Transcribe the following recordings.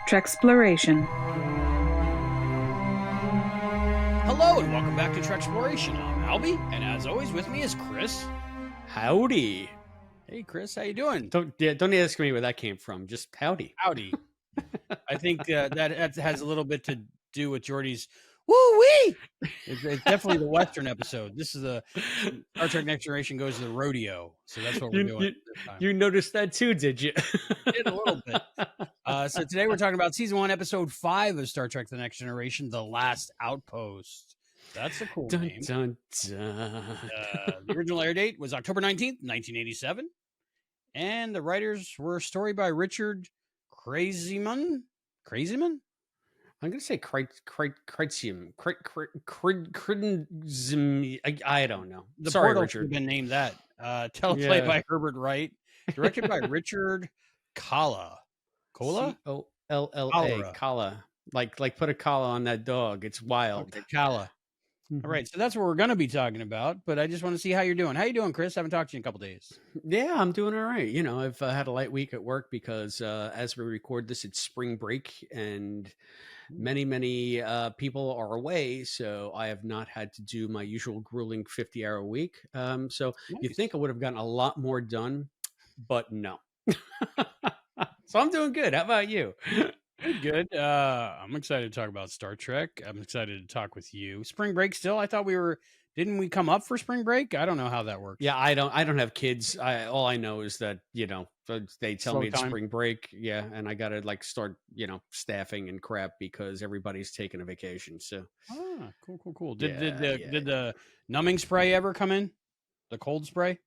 Treksploration. Hello and welcome back to Treksploration. I'm Albie, and as always with me is Chris. Howdy. Hey Chris, how you doing? Don't ask me where that came from. Just howdy. Howdy. I think that has a little bit to do with Jordy's woo-wee. It's definitely the Western episode. This is the Star Trek Next Generation goes to the rodeo. So that's what we're doing this time. You noticed that too, did you? I did a little bit. So today we're talking about Season 1, Episode 5 of Star Trek The Next Generation, The Last Outpost. That's a cool name. Dun, dun. The original air date was October 19th, 1987. And the writers were a story by Richard Crazyman? I'm going to say Kreizium. I don't know. The Sorry, Portal Richard. Should have been named that. Teleplay by Herbert Wright. Directed by Richard Kalla. Cola? Colla. Kalla. Like put a collar on that dog. It's wild. Okay, Kalla. All right, so that's what we're going to be talking about, but I just want to see how you're doing. How you doing, Chris? I haven't talked to you in a couple days. Yeah, I'm doing all right. You know, I've had a light week at work because as we record this, it's spring break and many people are away. So I have not had to do my usual grueling 50-hour week. So nice. You think I would have gotten a lot more done, but no. So I'm doing good. How about you? Good. I'm excited to talk about Star Trek. I'm excited to talk with you. Spring break still? I thought didn't we come up for spring break? I don't know how that works. Yeah, I don't have kids. All I know is that, they tell me it's spring break. Yeah. And I got to start, staffing and crap because everybody's taking a vacation. So. Cool. Did the numbing spray ever come in? The cold spray?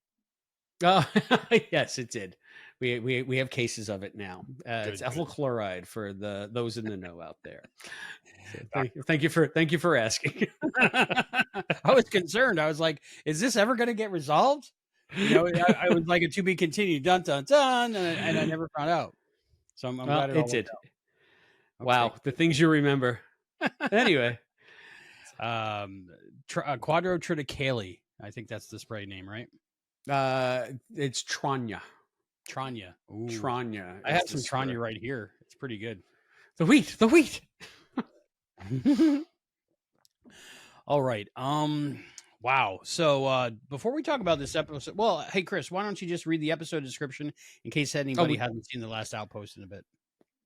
Oh, yes, it did. We have cases of it now. It's ethyl chloride for those in the know out there. So thank you for asking. I was concerned. I was like, is this ever going to get resolved? I was like a to be continued, dun dun dun, and I never found out. So I'm glad it did. Okay. Wow, the things you remember. Anyway, Quadrotriticale. I think that's the spray name, right? It's Tranya. Ooh. Tranya. I have some Tranya right here. It's pretty good. The wheat. All right. Wow. So before we talk about this episode, well, hey Chris, why don't you just read the episode description in case anybody hasn't seen The Last Outpost in a bit?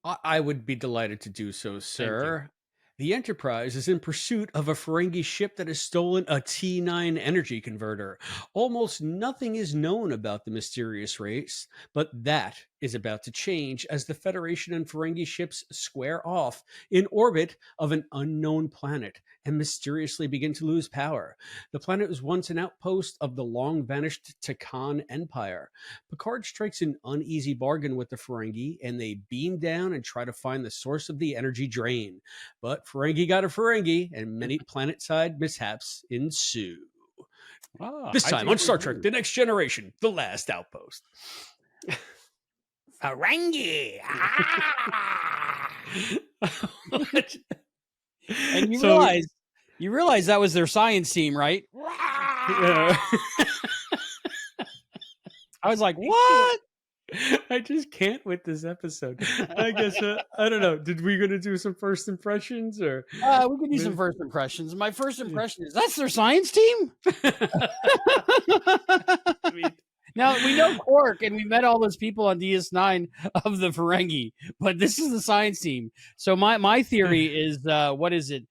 I would be delighted to do so, sir. The Enterprise is in pursuit of a Ferengi ship that has stolen a T9 energy converter. Almost nothing is known about the mysterious race, but that is about to change as the Federation and Ferengi ships square off in orbit of an unknown planet and mysteriously begin to lose power. The planet was once an outpost of the long-vanished Takan Empire. Picard strikes an uneasy bargain with the Ferengi, and they beam down and try to find the source of the energy drain. But Ferengi got a Ferengi, and many planet-side mishaps ensue. This time on Star Trek, The Next Generation, The Last Outpost. Ferengi! And you realize that was their science team, right? Yeah. I was like, what? I just can't with this episode. I guess, I don't know. Did we going to do some first impressions or? We can do some first impressions. My first impression is that's their science team? Now, we know Quark, and we met all those people on DS9 of the Ferengi, but this is the science team. So my theory is, what is it?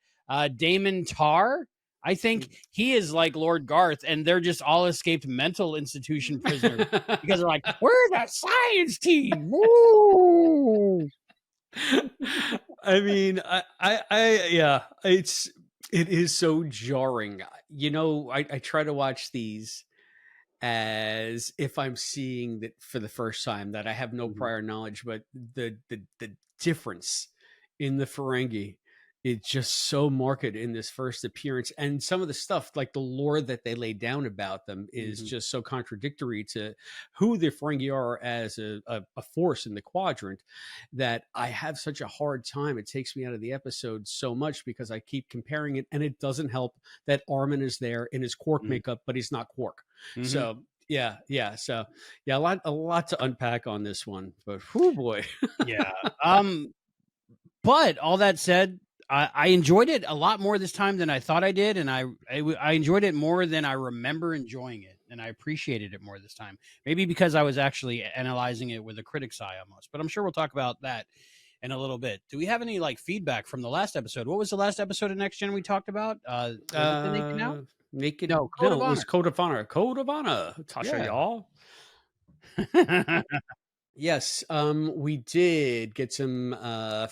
Damon Tarr? I think he is like Lord Garth, and they're just all escaped mental institution prisoners because they're like, we're the science team. Woo! I mean, it is so jarring. I try to watch these as if I'm seeing that for the first time, that I have no prior knowledge, but the difference in the Ferengi, it's just so marked in this first appearance. And some of the stuff, like the lore that they lay down about them, is just so contradictory to who the Ferengi are as a force in the quadrant, that I have such a hard time. It takes me out of the episode so much because I keep comparing it, and it doesn't help that Armin is there in his Quark makeup, but he's not Quark. So yeah. So yeah, a lot to unpack on this one, but whoo boy. Yeah. But all that said, I enjoyed it a lot more this time than I thought I did, and I enjoyed it more than I remember enjoying it, and I appreciated it more this time. Maybe because I was actually analyzing it with a critic's eye almost. But I'm sure we'll talk about that in a little bit. Do we have any like feedback from the last episode? What was the last episode of Next Gen we talked about? Was it the Naked Now? Naked? No, Code No, of it was Honor. Code of Honor. Code of Honor, Tasha, Yeah. y'all. Yes, we did get some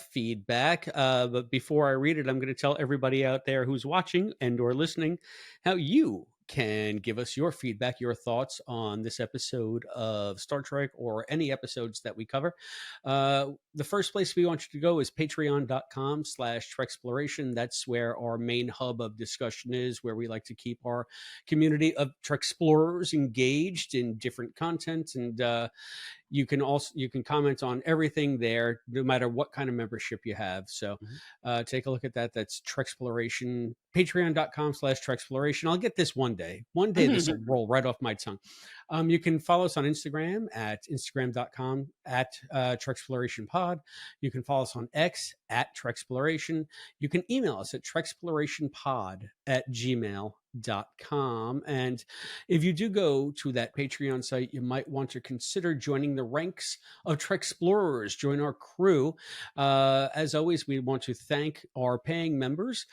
feedback, but before I read it, I'm going to tell everybody out there who's watching and or listening how you can give us your feedback, your thoughts on this episode of Star Trek or any episodes that we cover. The first place we want you to go is patreon.com/Treksploration. That's where our main hub of discussion is, where we like to keep our community of Treksplorers engaged in different content. And you can comment on everything there, no matter what kind of membership you have. So take a look at that. That's Treksploration, patreon.com/Treksploration. I'll get this one day. One day this will roll right off my tongue. You can follow us on Instagram at instagram.com @Treksploration You can follow us on X @Treksploration. You can email us at treksplораtionpod@gmail.com. And if you do go to that Patreon site, you might want to consider joining the ranks of Treksplorers. Join our crew. As always, we want to thank our paying members.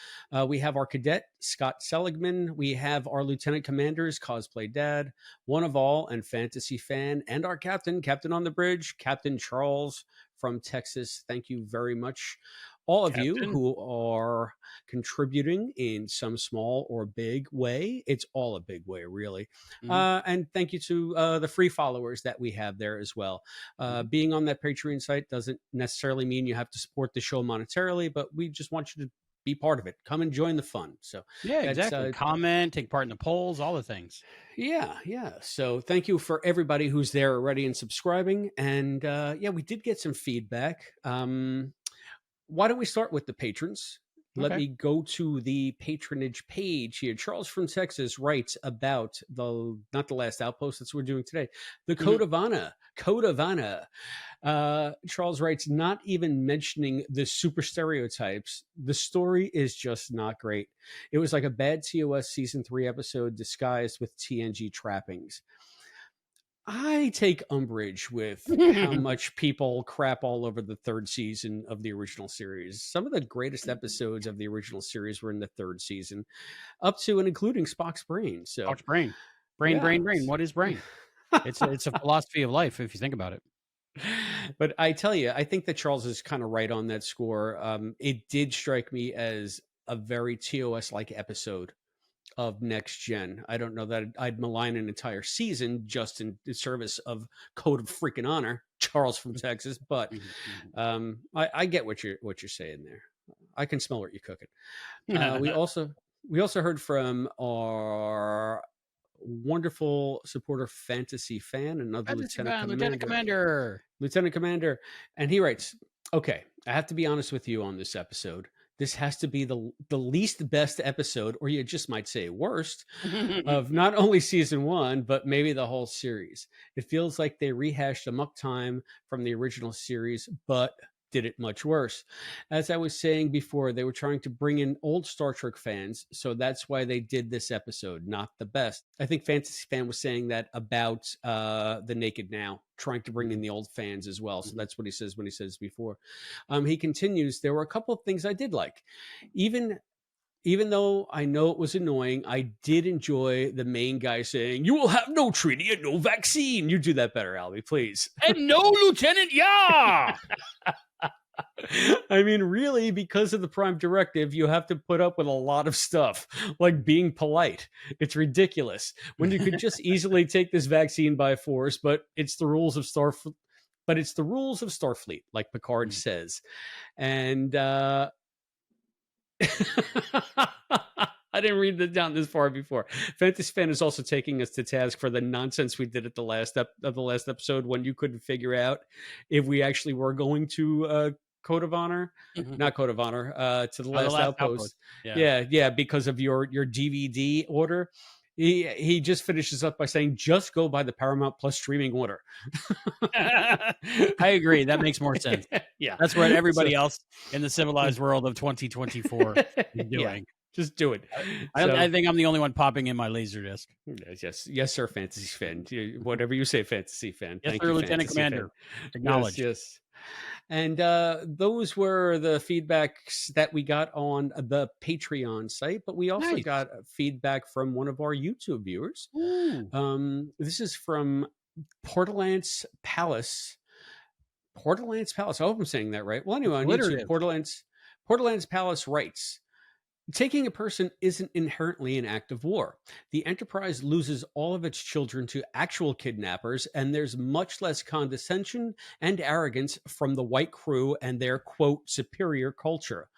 We have our cadet, Scott Seligman. We have our lieutenant commanders, Cosplay Dad, One of All, and Fantasy Fan, and our captain on the bridge, Captain Charles from Texas. Thank you very much, all of you who are contributing in some small or big way. It's all a big way, really. And thank you to the free followers that we have there as well. Being on that Patreon site doesn't necessarily mean you have to support the show monetarily, but we just want you to be part of it. Come and join the fun. So yeah, exactly. Comment, take part in the polls, all the things. Yeah. So thank you for everybody who's there already and subscribing. And we did get some feedback. Why don't we start with the patrons? Let me go to the patronage page here. Charles from Texas writes about not the Last Outpost, that's what we're doing today, the Code of Honor. Code of Honor. Charles writes, not even mentioning the super stereotypes. The story is just not great. It was like a bad TOS season 3 episode disguised with TNG trappings. I take umbrage with how much people crap all over the third season of the original series. Some of the greatest episodes of the original series were in the third season, up to and including Spock's brain. So Spock's brain. Brain. What is brain? It's a philosophy of life, if you think about it. But I tell you, I think that Charles is kind of right on that score. It did strike me as a very TOS-like episode of Next Gen. I don't know that I'd malign an entire season just in service of Code of freaking Honor, Charles from Texas. But I get what you're saying there. I can smell what you're cooking. We also heard from our wonderful supporter, Fantasy Fan, another Lieutenant Commander, and he writes, "Okay, I have to be honest with you on this episode. This has to be the least best episode, or you just might say worst, of not only season 1, but maybe the whole series. It feels like they rehashed amok time from the original series, but did it much worse. As I was saying before, they were trying to bring in old Star Trek fans, so that's why they did this episode. Not the best. I think Fantasy Fan was saying that about the Naked Now, trying to bring in the old fans as well. So that's what he says when he says before. He continues, there were a couple of things I did like. Even though I know it was annoying, I did enjoy the main guy saying, "You will have no treaty and no vaccine." You do that better, Albie, please. And no Lieutenant Ya! I mean, really, because of the Prime Directive, you have to put up with a lot of stuff, like being polite. It's ridiculous when you could just easily take this vaccine by force, but it's the rules of Starfleet, like Picard says. And I didn't read that down this far before. Fantasy Fan is also taking us to task for the nonsense we did at the last episode, when you couldn't figure out if we actually were going to Code of Honor, not Code of Honor, to the Last Outpost. Yeah, because of your DVD order. He just finishes up by saying, just go by the Paramount Plus streaming order. I agree. That makes more sense. Yeah. That's what everybody So, else in the civilized world of 2024 is yeah, doing. just do it. I So, think I'm the only one popping in my laser disc. yes, sir, fantasy fan. Whatever you say, fantasy fan. Yes, Thank sir, you, Lieutenant fantasy fan. Commander. Yes, Acknowledged. yes. And those were the feedbacks that we got on the Patreon site, but we also Nice. got feedback from one of our YouTube viewers. Ooh, This is from Portalance Palace. Portalance Palace. I hope I'm saying that right. Well, anyway, it's on YouTube, alliterative. Portalance Palace writes, taking a person isn't inherently an act of war. The Enterprise loses all of its children to actual kidnappers, and there's much less condescension and arrogance from the white crew and their, quote, superior culture.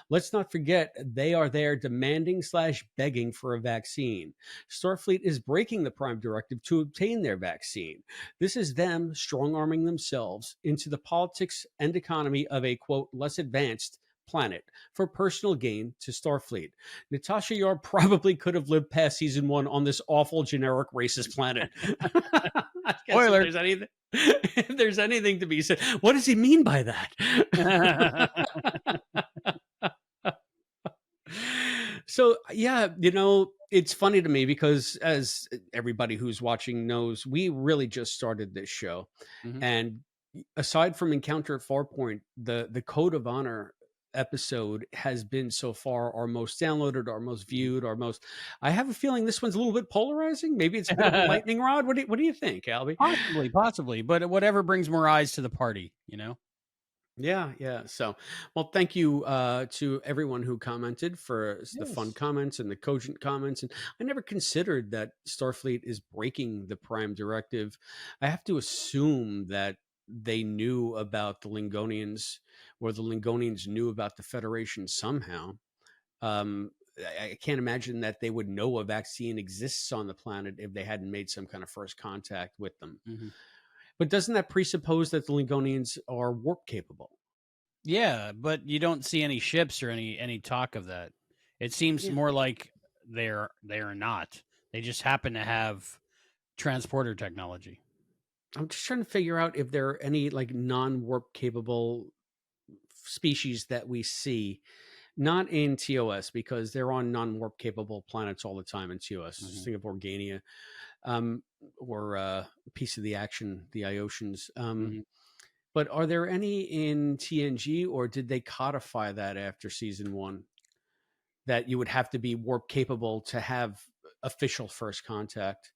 Let's not forget they are there demanding / begging for a vaccine. Starfleet is breaking the Prime Directive to obtain their vaccine. This is them strong-arming themselves into the politics and economy of a, quote, less advanced planet for personal gain to Starfleet. Natasha Yar probably could have lived past season 1 on this awful generic racist planet. I guess Spoiler. if there's anything to be said, what does he mean by that? So yeah, it's funny to me because as everybody who's watching knows, we really just started this show. Mhm. And aside from Encounter at Farpoint, the Code of Honor episode has been so far our most downloaded, our most viewed, our most. I have a feeling this one's a little bit polarizing. Maybe it's a bit of a lightning rod. What do you think, Albie? Possibly, but whatever brings more eyes to the party, Yeah. So, well, thank you to everyone who commented for the fun Yes. comments and the cogent comments. And I never considered that Starfleet is breaking the Prime Directive. I have to assume that they knew about the Lingonians, or the Lingonians knew about the Federation somehow. I can't imagine that they would know a vaccine exists on the planet if they hadn't made some kind of first contact with them. Mhm. But doesn't that presuppose that the Lingonians are warp capable? Yeah, but you don't see any ships or any talk of that. It seems Yeah. more like they're not. They just happen to have transporter technology. I'm just trying to figure out if there are any like non-warp capable species that we see, not in TOS, because they're on non-warp capable planets all the time in TOS. Mhm. Just think of Organia, or Piece of the Action, the Iosians. Mhm. But are there any in TNG, or did they codify that after season 1? That you would have to be warp capable to have official first contact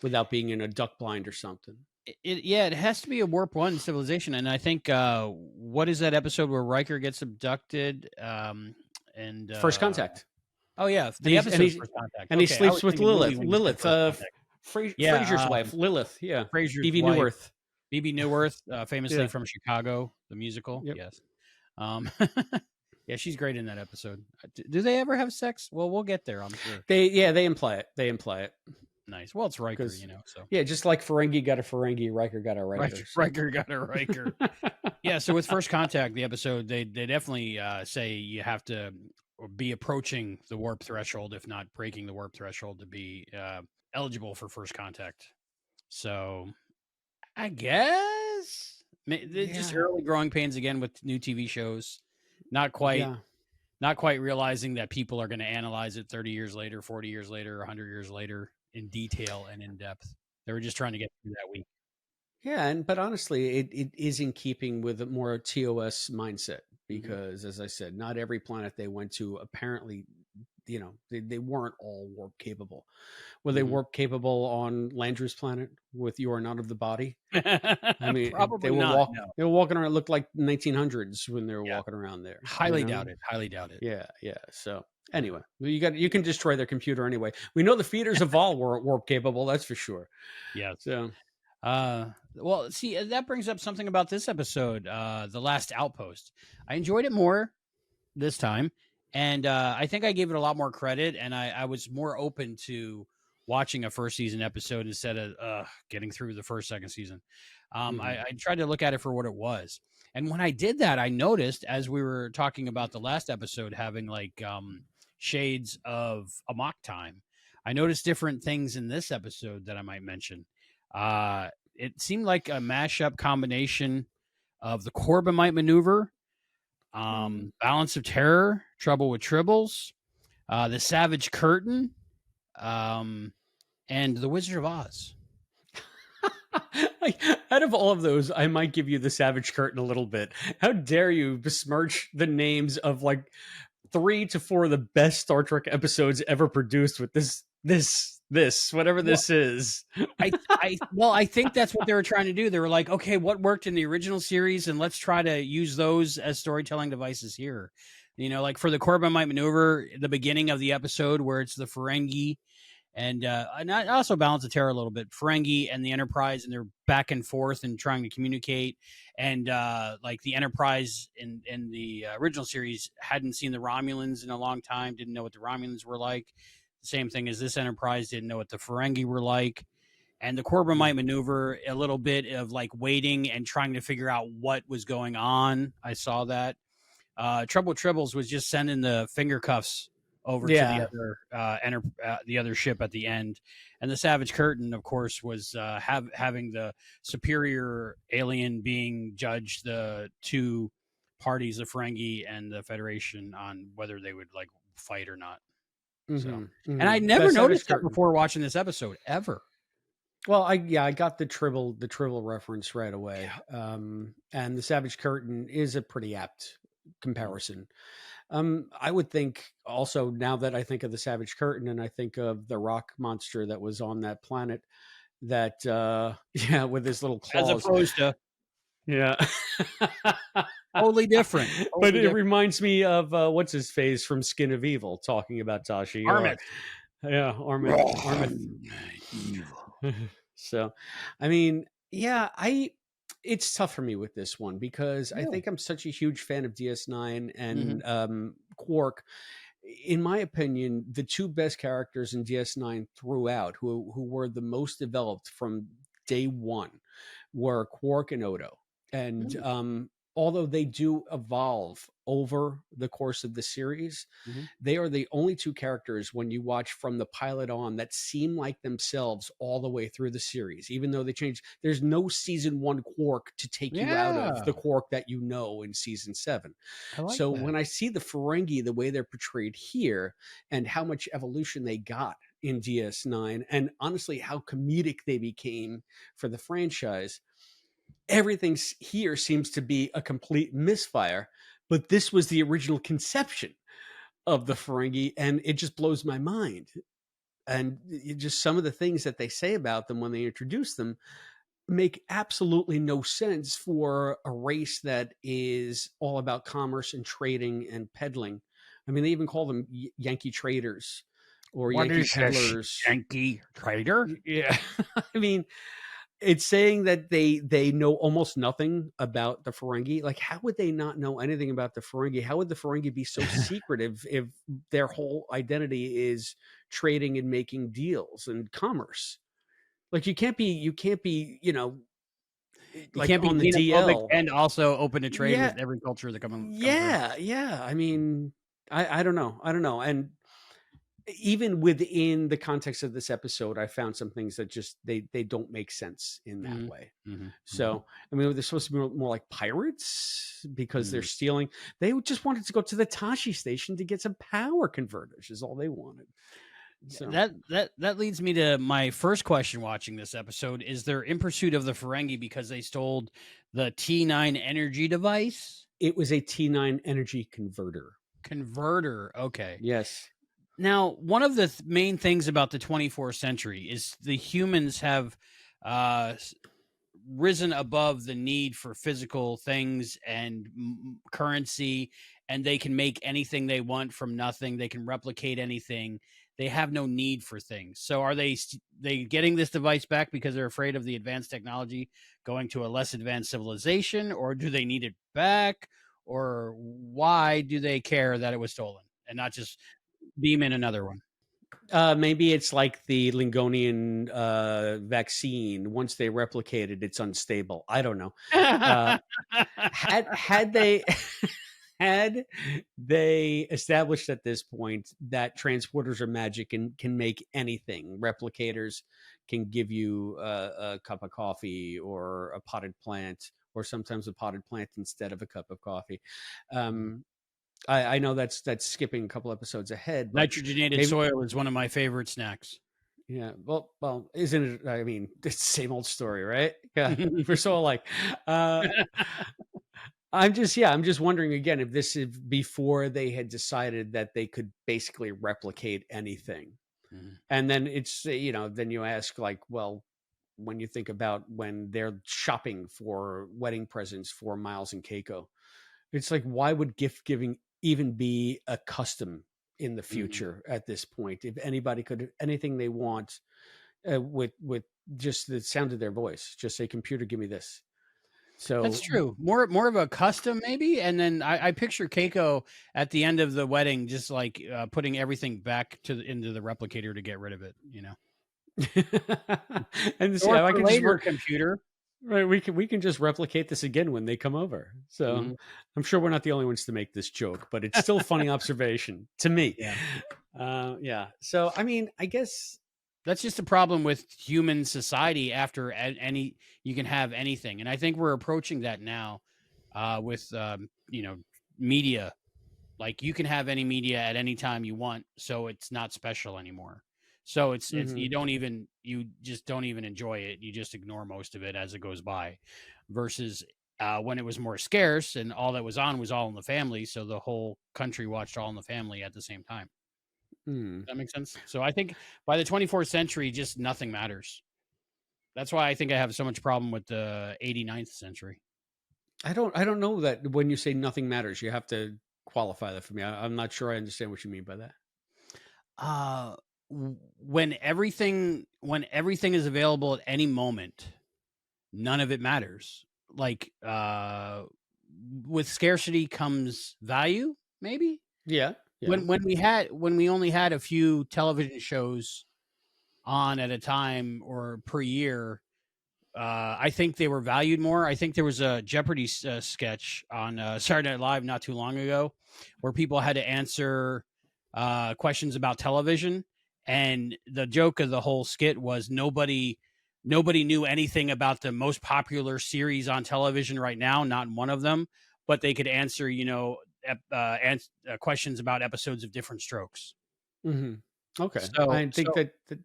without being in a duck blind or something. It has to be a warp 1 civilization, and I think what is that episode where Riker gets abducted? And First contact. oh yeah, And the episode First Contact. he Okay, I was sleeps with thinking movie Lilith. when you said First Contact. Yeah, Fraser's wife, Lilith. Yeah, Fraser's BB wife, Newirth. BB Newirth, famously Yeah. from Chicago, the musical. Yep. Yes. Yeah, she's great in that episode. Do they ever have sex? Well, we'll get there, I'm sure. They imply it. They imply it. Nice. Well, it's Riker, 'Cause- so. Yeah, just like Ferengi got a Ferengi, Riker got a Riker. Riker got a Riker. Yeah, so with First Contact, the episode, they definitely say you have to be approaching the warp threshold, if not breaking the warp threshold, to be eligible for First Contact. So I guess just early growing pains again with new TV shows. Not quite realizing that people are going to analyze it 30 years later, 40 years later, 100 years later in detail and in depth. They were just trying to get through that week. Yeah, but honestly, it is in keeping with a more TOS mindset because, as I said, not every planet they went to apparently, they weren't all warp capable. Were they warp capable on Landra's planet with You Are Not of the Body? I mean, probably they were not. They were walking around. It looked like 1900s when they were walking around there. Highly doubt it. Highly doubt it. Yeah. So anyway, you can destroy their computer anyway. We know the feeders of Vol weren't warp capable. That's for sure. Yeah. So. Well, see, that brings up something about this episode, The Last Outpost. I enjoyed it more this time, and I think I gave it a lot more credit, and I was more open to watching a first season episode instead of getting through the first, second season. I tried to look at it for what it was. And when I did that, I noticed, as we were talking about the last episode having like shades of Amok Time, I noticed different things in this episode that I might mention. It seemed like a mashup combination of the Corbomite maneuver, Mm. Balance of Terror, Trouble with Tribbles, the Savage Curtain, and the Wizard of Oz. Out of all of those, I might give you the Savage Curtain a little bit. How dare you besmirch the names of like 3 to 4 of the best Star Trek episodes ever produced with this, whatever Well, this is. I think that's what they were trying to do. They were like, okay, what worked in the original series, and let's try to use those as storytelling devices here. Like for the Corbomite maneuver, the beginning of the episode where it's the Ferengi and I also balance the terror a little bit. Ferengi and the Enterprise, and they're back and forth and trying to communicate. And like the Enterprise in the original series hadn't seen the Romulans in a long time, didn't know what the Romulans were like. The same thing as this Enterprise didn't know what the Ferengi were like. And the Corbomite maneuver, a little bit of like waiting and trying to figure out what was going on. I saw that. Trouble Tribbles was just sending the finger cuffs over to the other the other ship at the end, and the Savage Curtain, of course, was having the superior alien being judge the two parties, the Ferengi and the Federation, on whether they would like fight or not. So, and I never noticed that before watching this episode ever. Well, I got the Tribble reference right away. Yeah. And the Savage Curtain is a pretty apt comparison. I would think also, now that I think of the Savage Curtain and I think of the rock monster that was on that planet, that with his little claws, as opposed to totally different. But it reminds me of what's his face from Skin of Evil talking about Tashi. Armith. Armith. Evil. So, I mean, it's tough for me with this one because I think I'm such a huge fan of DS9 and Quark. In my opinion, the two best characters in DS9 throughout, who were the most developed from day one, were Quark and Odo. And although they do evolve over the course of the series, they are the only two characters when you watch from the pilot on that seem like themselves all the way through the series, even though they change. There's no season 1 Quark to take you out of the Quark that you know in season 7. So when I see the Ferengi, the way they're portrayed here and how much evolution they got in DS9, and honestly how comedic they became for the franchise, everything here seems to be a complete misfire, but this was the original conception of the Ferengi, and it just blows my mind. And just some of the things that they say about them when they introduce them make absolutely no sense for a race that is all about commerce and trading and peddling. I mean, they even call them Yankee traders or what Yankee is peddlers. Yankee trader? Yeah. I mean, it's saying that they know almost nothing about the Ferengi. Like, how would they not know anything about the Ferengi? How would the Ferengi be so secretive if their whole identity is trading and making deals and commerce? Like, you can't be, like, you can't be on the DL and also open to trade with every culture that comes. Yeah. I mean, I don't know. And even within the context of this episode, I found some things that just they don't make sense in that way. So, I mean, they're supposed to be more like pirates because they're stealing. They just wanted to go to the Tashi station to get some power converters, is all they wanted. So That leads me to my first question watching this episode. Is they're in pursuit of the Ferengi because they stole the T9 energy device? It was a T9 energy converter. Okay. Yes. Now, one of the main things about the 24th century is the humans have risen above the need for physical things and currency, and they can make anything they want from nothing. They can replicate anything. They have no need for things. So are they getting this device back because they're afraid of the advanced technology going to a less advanced civilization, or do they need it back, or why do they care that it was stolen and not just beam in another one? Maybe it's like the Lingonian vaccine. Once they replicate it, it's unstable. I don't know. Had they had they established at this point that transporters are magic and can make anything, replicators can give you a cup of coffee or a potted plant or sometimes a potted plant instead of a cup of coffee. Mhm. I know that's skipping a couple episodes ahead, but Nitrogenated maybe soil is one of my favorite snacks. yeah. Well, isn't it? I mean, it's the same old story, right? Yeah, we're so alike. Uh, I'm just wondering again if this is before they had decided that they could basically replicate anything. Mhm. And then it's, then you ask like, well, when you think about when they're shopping for wedding presents for Miles and Keiko, it's like, why would gift giving even be a custom in the Mhm. future at this point? If anybody could anything they want, with just the sound of their voice, just say, "Computer, give me this." That's So, true. More of a custom maybe, and then I picture Keiko at the end of the wedding just, like, putting everything back into the replicator to get rid of it, you know? and see, "Store I for can just later, computer." right, we can just replicate this again when they come over. So Mhm. I'm sure we're not the only ones to make this joke, but it's still a funny observation to me. Yeah. Yeah. So I mean, I guess. That's just a problem with human society after any you can have anything, and I think we're approaching that now, with, media. Like, you can have any media at any time you want, so it's not special anymore. So it's Hmm. you just don't even enjoy it. You just ignore most of it as it goes by, versus, when it was more scarce and all that was on was All in the Family, so the whole country watched All in the Family at the same time. Hmm. That makes sense? So I think by the 24th century, just nothing matters. That's why I think I have so much problem with the 89th century. I don't know that when you say nothing matters, you have to qualify that for me. I'm not sure I understand what you mean by that. Uh, when everything is available at any moment, none of it matters. Like, with scarcity comes value, maybe? Yeah. Yeah. When we only had a few television shows on at a time or per year, I think they were valued more. I think there was a Jeopardy sketch on Saturday Night Live not too long ago where people had to answer questions about television, and the joke of the whole skit was nobody knew anything about the most popular series on television right now, not one of them, but they could answer, questions about episodes of Different Strokes. Hmm. Okay. So, I think so that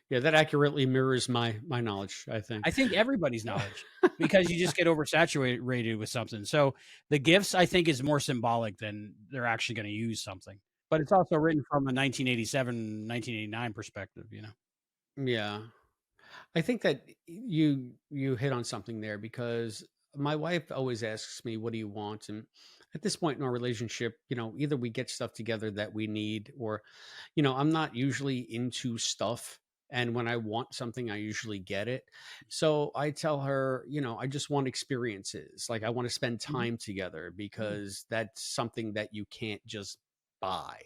yeah, that accurately mirrors my knowledge, I think. I think everybody's knowledge, because you just get oversaturated with something. So the gifts, I think, is more symbolic than they're actually going to use something. But it's also written from a 1987, 1989 perspective, you know? Yeah. I think that you hit on something there because my wife always asks me, "What do you want?" And at this point in our relationship, either we get stuff together that we need, or, I'm not usually into stuff. And when I want something, I usually get it. So I tell her, I just want experiences. Like I want to spend Mhm. time together Mhm. because that's something that you can't just buy.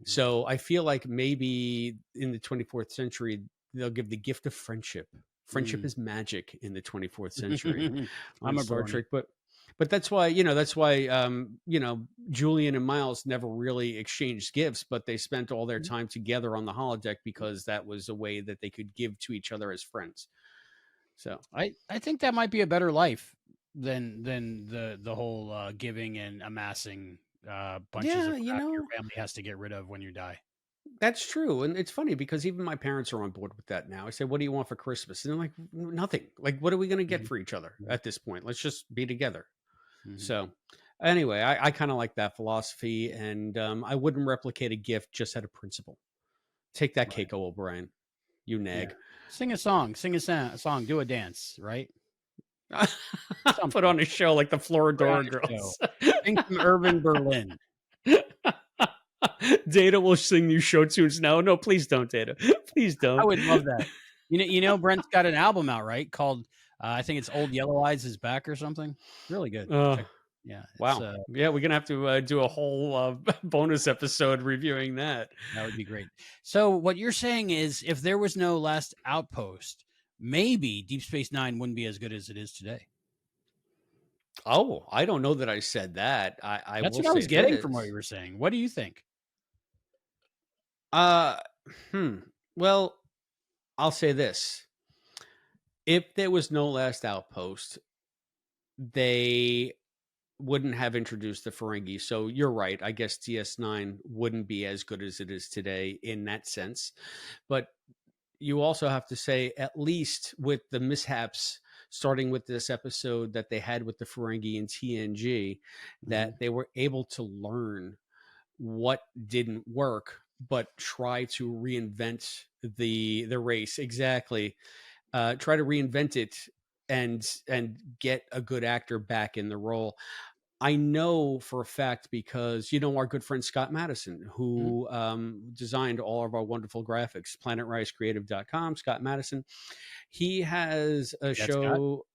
Mhm. So I feel like maybe in the 24th century, they'll give the gift of friendship. Friendship Mm. is magic in the 24th century on I'm a Star brony. Trek. But that's why Julian and Miles never really exchanged gifts, but they spent all their Mhm. time together on the holodeck because that was a way that they could give to each other as friends. So I think that might be a better life than the whole giving and amassing bunches of yeah, crap your family has to get rid of when you die. that's true, and it's funny because even my parents are on board with that now. I say, "What do you want for Christmas?" And they're like, "Nothing. Like, what are we going to get Mhm. for each other Mhm. at this point? Let's just be together." Mhm. So, anyway, I kind of like that philosophy, and I wouldn't replicate a gift just out of principle. Take that, Right. Keiko O'Brien. You Yeah. nag. Sing a song, song, do a dance, right? Put Something. on a show like the Put on Floridora a show. Girls. Sing some Irving Berlin. Data will sing you show tunes now. No, please don't, Data. Please I don't. would love that. Brent's got an album out, right? Called, I think it's Old Yellow Eyes Is Back or something. Really good. Uh, Check. Yeah, it's, wow. Yeah, we're gonna have to do a whole bonus episode reviewing that. that would be great. So what you're saying is if there was no Last Outpost, maybe Deep Space Nine wouldn't be as good as it is today. Oh, I don't know that I said that. I That's will what I was say getting from what you this. were saying. What do you think? Uh, hmm. Well, I'll say this. If there was no Last Outpost, they wouldn't have introduced the Ferengi. So you're right. I guess DS9 wouldn't be as good as it is today in that sense. But you also have to say, at least with the mishaps, starting with this episode that they had with the Ferengi and TNG, Mm-hmm. that they were able to learn what didn't work, but try to reinvent the race. Exactly. Try to reinvent it and get a good actor back in the role. I know for a fact because our good friend Scott Madison, Mm-hmm. who designed all of our wonderful graphics, planetrisecreative.com, Scott Madison, he has a That's Scott. show,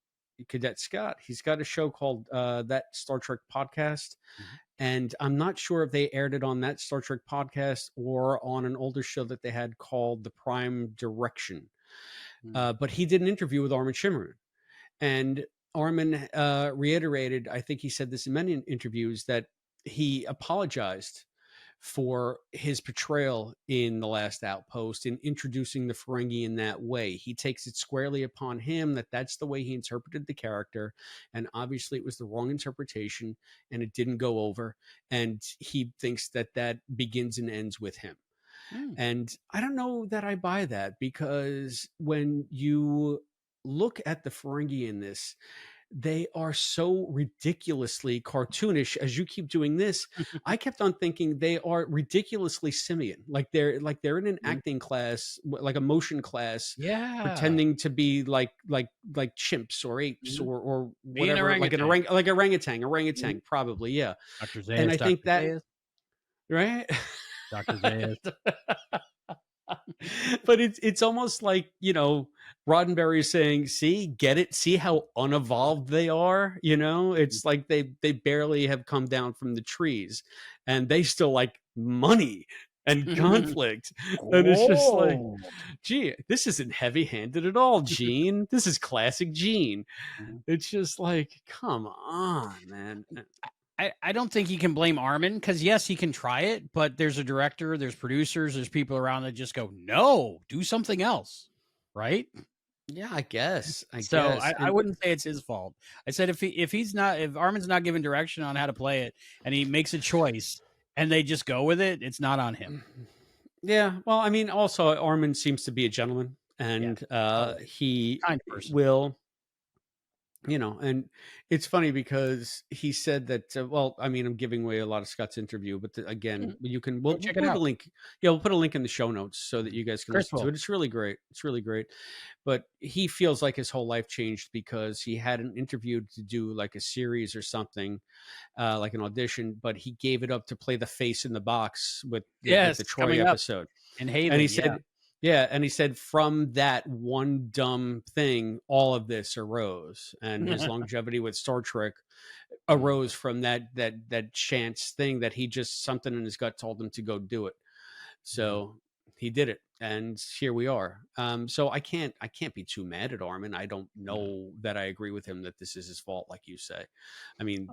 Cadet Scott. He's got a show called That Star Trek Podcast. Mm-hmm. And I'm not sure if they aired it on that Star Trek podcast or on an older show that they had called The Prime Direction. But he did an interview with Armin Shimmerman. And Armin reiterated, I think he said this in many interviews, that he apologized for his portrayal in The Last Outpost in introducing the Ferengi in that way. He takes it squarely upon him that that's the way he interpreted the character. And obviously it was the wrong interpretation and it didn't go over. And he thinks that that begins and ends with him. Mm-hmm. And I don't know that I buy that, because when you look at the Ferengi in this, they are so ridiculously cartoonish. As you keep doing this, I kept on thinking they are ridiculously simian. Like they're in an acting class, like a motion class, Yeah. pretending to be like chimps or apes Mm-hmm. or Be an whatever, like orangutan. like Mm-hmm. orangutan, probably, yeah. Dr. And Zayas, I think Dr. that, Zayas, right. Dr. Zayas. But it's almost like, Roddenberry is saying, see, get it, see how unevolved they are. It's like they barely have come down from the trees, and they still like money and conflict. And it's just like, Oh. gee, this isn't heavy handed at all, Gene. This is classic Gene. Mhm. It's just like, come on, man. I don't think you can blame Armin, because yes, he can try it, but there's a director, there's producers, there's people around that just go, no, do something else. Right. Yeah, I guess. So I And wouldn't say it's his fault. I said if Armin's not given direction on how to play it and he makes a choice and they just go with it, it's not on him. yeah, well, I mean, also Armin seems to be a gentleman, Yeah. and Always. he Kind person. will, and it's funny because he said that. Well, I mean, I'm giving away a lot of Scott's interview, but again, Mhm. you can Go we'll check it put a out. link. Yeah, we'll put a link in the show notes so that you guys can Chris listen to will. it. It's really great. It's really great. But he feels like his whole life changed because he had an interview to do like a series or something, like an audition, but he gave it up to play the face in the box with Yes, the Troy coming up episode. in And he Haven. Yeah. said, yeah, and he said from that one dumb thing, all of this arose, and his longevity with Star Trek arose from that chance thing that he just, something in his gut told him to go do it. So he did it, and here we are. So I can't be too mad at Armin. I don't know that I agree with him that this is his fault, like you say. I mean,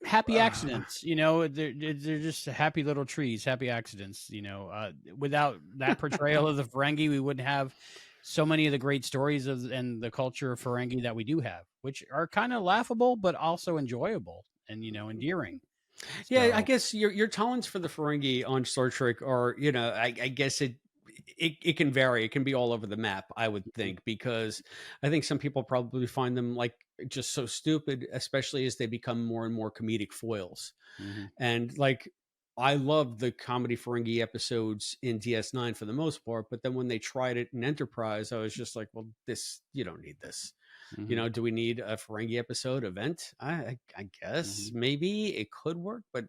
Happy accidents, they're just happy little trees, happy accidents. Without that portrayal of the Ferengi, we wouldn't have so many of the great stories and the culture of Ferengi that we do have, which are kind of laughable but also enjoyable and endearing. yeah, I So guess your tolerance for the Ferengi on Star Trek are, I guess it can vary. It can be all over the map, I would think, because I think some people probably find them like just so stupid, especially as they become more and more comedic foils. mhm. And like, I love the comedy Ferengi episodes in DS9 for the most part, but then when they tried it in Enterprise, I was just like, well, you don't need this. Mhm. Do we need a Ferengi episode event? I guess Mhm. maybe it could work, but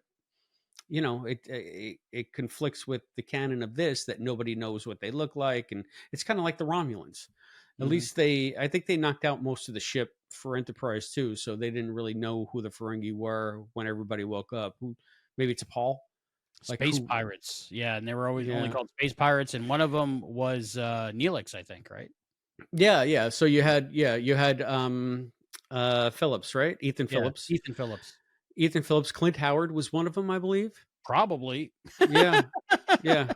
it conflicts with the canon of this, that nobody knows what they look like, and it's kind of like the Romulans. At Mhm. least I think they knocked out most of the ship for Enterprise too, so they didn't really know who the Ferengi were when everybody woke up. Who, maybe it's a Paul, like Space who? pirates, yeah, and they were always only Yeah, called space pirates, and one of them was Neelix, I think, right? yeah. So you had Phillips, right? Ethan Yeah, Phillips. Ethan Phillips, Ethan Phillips. Clint Howard was one of them, I believe. probably. Yeah, yeah.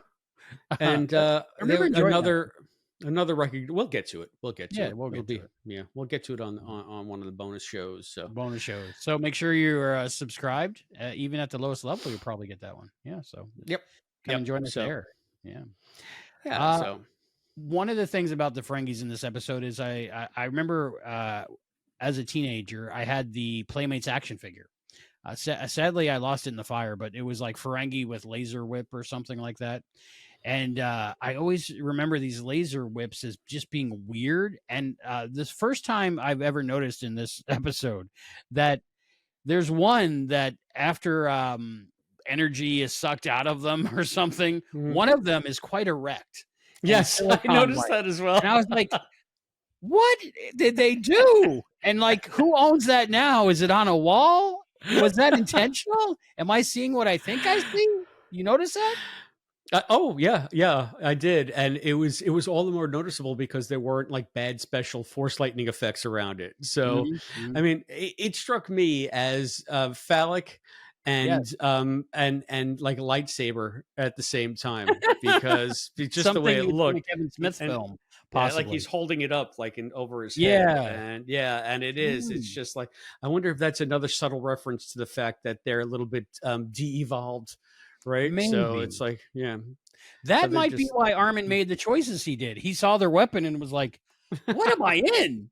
And I remember there enjoying that another. one. Another record. We'll get to it. We'll get to Yeah, it. we'll It'll get to be it. yeah. We'll get to it on one of the bonus shows. So Bonus shows. So make sure you're subscribed. Even at the lowest level, you'll probably get that one. Yeah. So yep, come and yep. join us So there. Yeah. yeah. Uh, So one of the things about the Ferengis in this episode is I remember as a teenager, I had the Playmates action figure. Sadly, I lost it in the fire, but it was like Ferengi with laser whip or something like that. And I always remember these laser whips as just being weird. And this first time I've ever noticed in this episode that there's one that after energy is sucked out of them or something, mhm. one of them is quite erect and Yes, I silicon noticed like. that as well. And I was like, what did they do? And like, who owns that now? Is it on a wall? Was that intentional? Am I seeing what I think I see? You notice that? Oh yeah, yeah, I did, and it was all the more noticeable because there weren't like bad special force lightning effects around it. So, Mm-hmm. I mean, it struck me as phallic Yeah, and like a lightsaber at the same time because it's just the way something it you'd see in a looked, Kevin Smith and film, yeah, like he's possibly. holding it up like in over his head, Yeah. and yeah, and it is. It's Mm, just like I wonder if that's another subtle reference to the fact that they're a little bit de-evolved, right? So maybe. it's like, yeah, so That they're might be just why Armin made the choices he did. He saw their weapon and was like, "What am I in?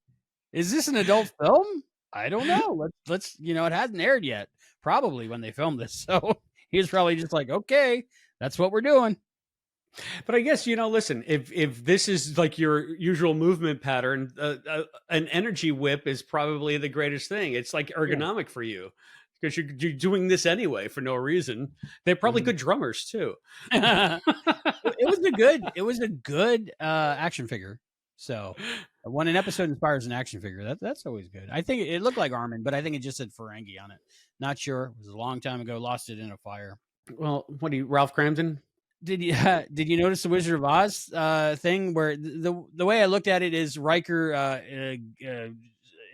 Is this an adult film? I don't know. Let's it hasn't aired yet. Probably when they filmed this." So he was probably just like, "Okay, that's what we're doing." but I guess listen, if this is like your usual movement pattern, an energy whip is probably the greatest thing. It's like Yeah. ergonomic for you because you're doing this anyway for no reason. They're probably Mhm. good drummers too. It was a good action figure. So when an episode inspires an action figure, that's always good. I think it looked like Armin, but I think it just said Ferengi on it. Not sure. It was a long time ago. Lost it in a fire. Well, what do you, Ralph Cramden? Did you did you notice the Wizard of Oz thing where the way I looked at it is Riker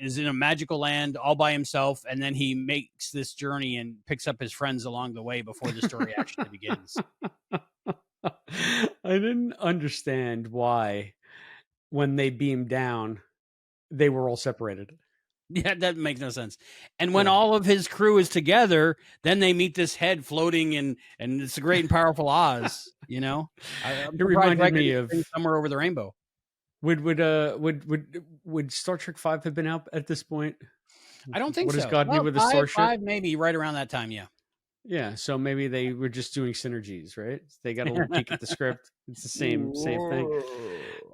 is in a magical land all by himself, and then he makes this journey and picks up his friends along the way before the story actually begins. I didn't understand why when they beamed down they were all separated. Yeah, that makes no sense. And when Yeah. all of his crew is together, then they meet this head floating and it's a great and powerful Oz. I'm It surprised reminded Riker me didn't of bring somewhere over the rainbow. would Star Trek 5 have been out at this point? I don't think What does so. God be Well, with the five, starship? five, maybe right around that time. Yeah. Yeah, so maybe they were just doing synergies, right? They got a little peek at the script. It's the same thing.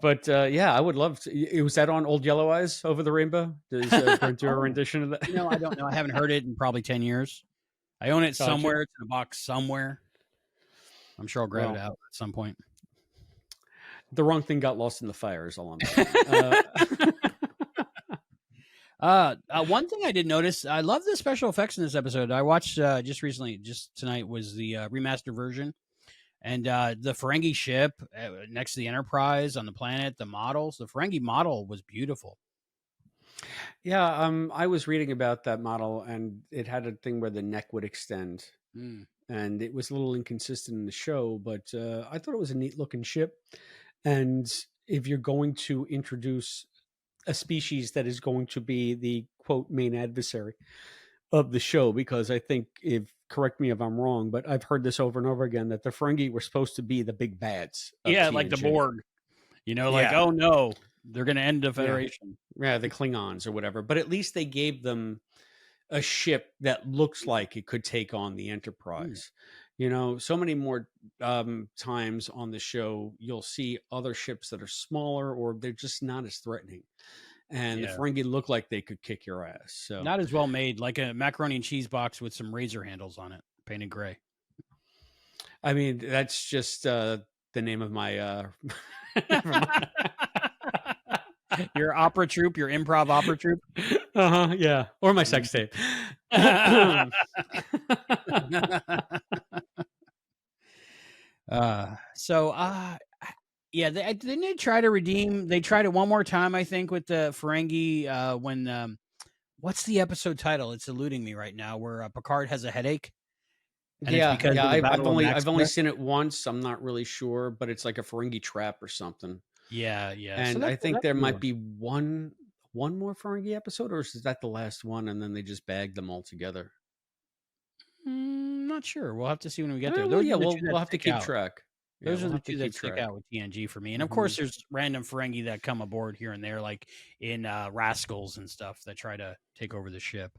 But yeah, I would love to. Was that on Old Yellow Eyes Over the Rainbow? Does Brent do a Oh, rendition of that? I don't know. I haven't heard it in probably 10 years. I own it Gotcha. somewhere. It's in a box somewhere. I'm sure I'll grab it Well, out at some point. the wrong thing got lost in the fire is all I'm saying. One thing I did notice, I love the special effects in this episode. I watched just recently, just tonight was the remastered version, and the Ferengi ship next to the Enterprise on the planet, the models, the Ferengi model was beautiful. Yeah, I was reading about that model, and it had a thing where the neck would extend, Mm, and it was a little inconsistent in the show, but I thought it was a neat looking ship. And if you're going to introduce a species that is going to be the quote main adversary of the show, because I think, if correct me if I'm wrong, but I've heard this over and over again that the Ferengi were supposed to be the big bads of yeah, like the TNG. Borg. Like, Yeah, oh no, they're going to end the yeah, Federation. yeah, the Klingons or whatever. But at least they gave them a ship that looks like it could take on the Mm, Enterprise. So many more times on the show, you'll see other ships that are smaller or they're just not as threatening. And the yeah, Ferengi look like they could kick your ass. So, not as well made, like a macaroni and cheese box with some razor handles on it, painted gray. I mean, that's just the name of my. Never mind. Your opera troupe, your improv opera troupe. Yeah, or my sex tape. So yeah, didn't they try to redeem? They tried it one more time, I think, with the Ferengi. When what's the episode title? It's eluding me right now. Where Picard has a headache, and it's because Yeah. of the I've Battle of only Maxima. seen it once. I'm not really sure, but it's like a Ferengi trap or something. Yeah, yeah. So And I think that's there a new might one. be one more Ferengi episode, or is that the last one, and then they just bagged them all together? Not sure. We'll have to see when we get there. Well, Those yeah, are the 2 we'll that have to stick keep out. track. Yeah, Those are we'll the have to 2 that keep stick track. out with TNG for me, and of Hmm. course, there's random Ferengi that come aboard here and there, like in, Rascals and stuff that try to take over the ship,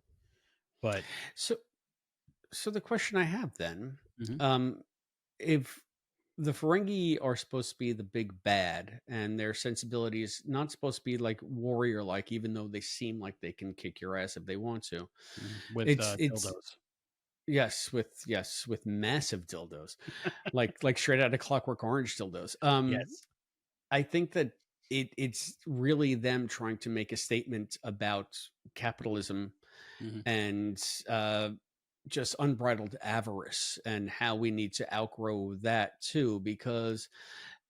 but So, so the question I have then, mhm, um, if the Ferengi are supposed to be the big bad, and their sensibility is not supposed to be like warrior like, even though they seem like they can kick your ass if they want to. with, It's dildos. yes, with massive dildos, like straight out of Clockwork Orange dildos. Yes. I think that it's really them trying to make a statement about capitalism Mhm, and just unbridled avarice, and how we need to outgrow that too, because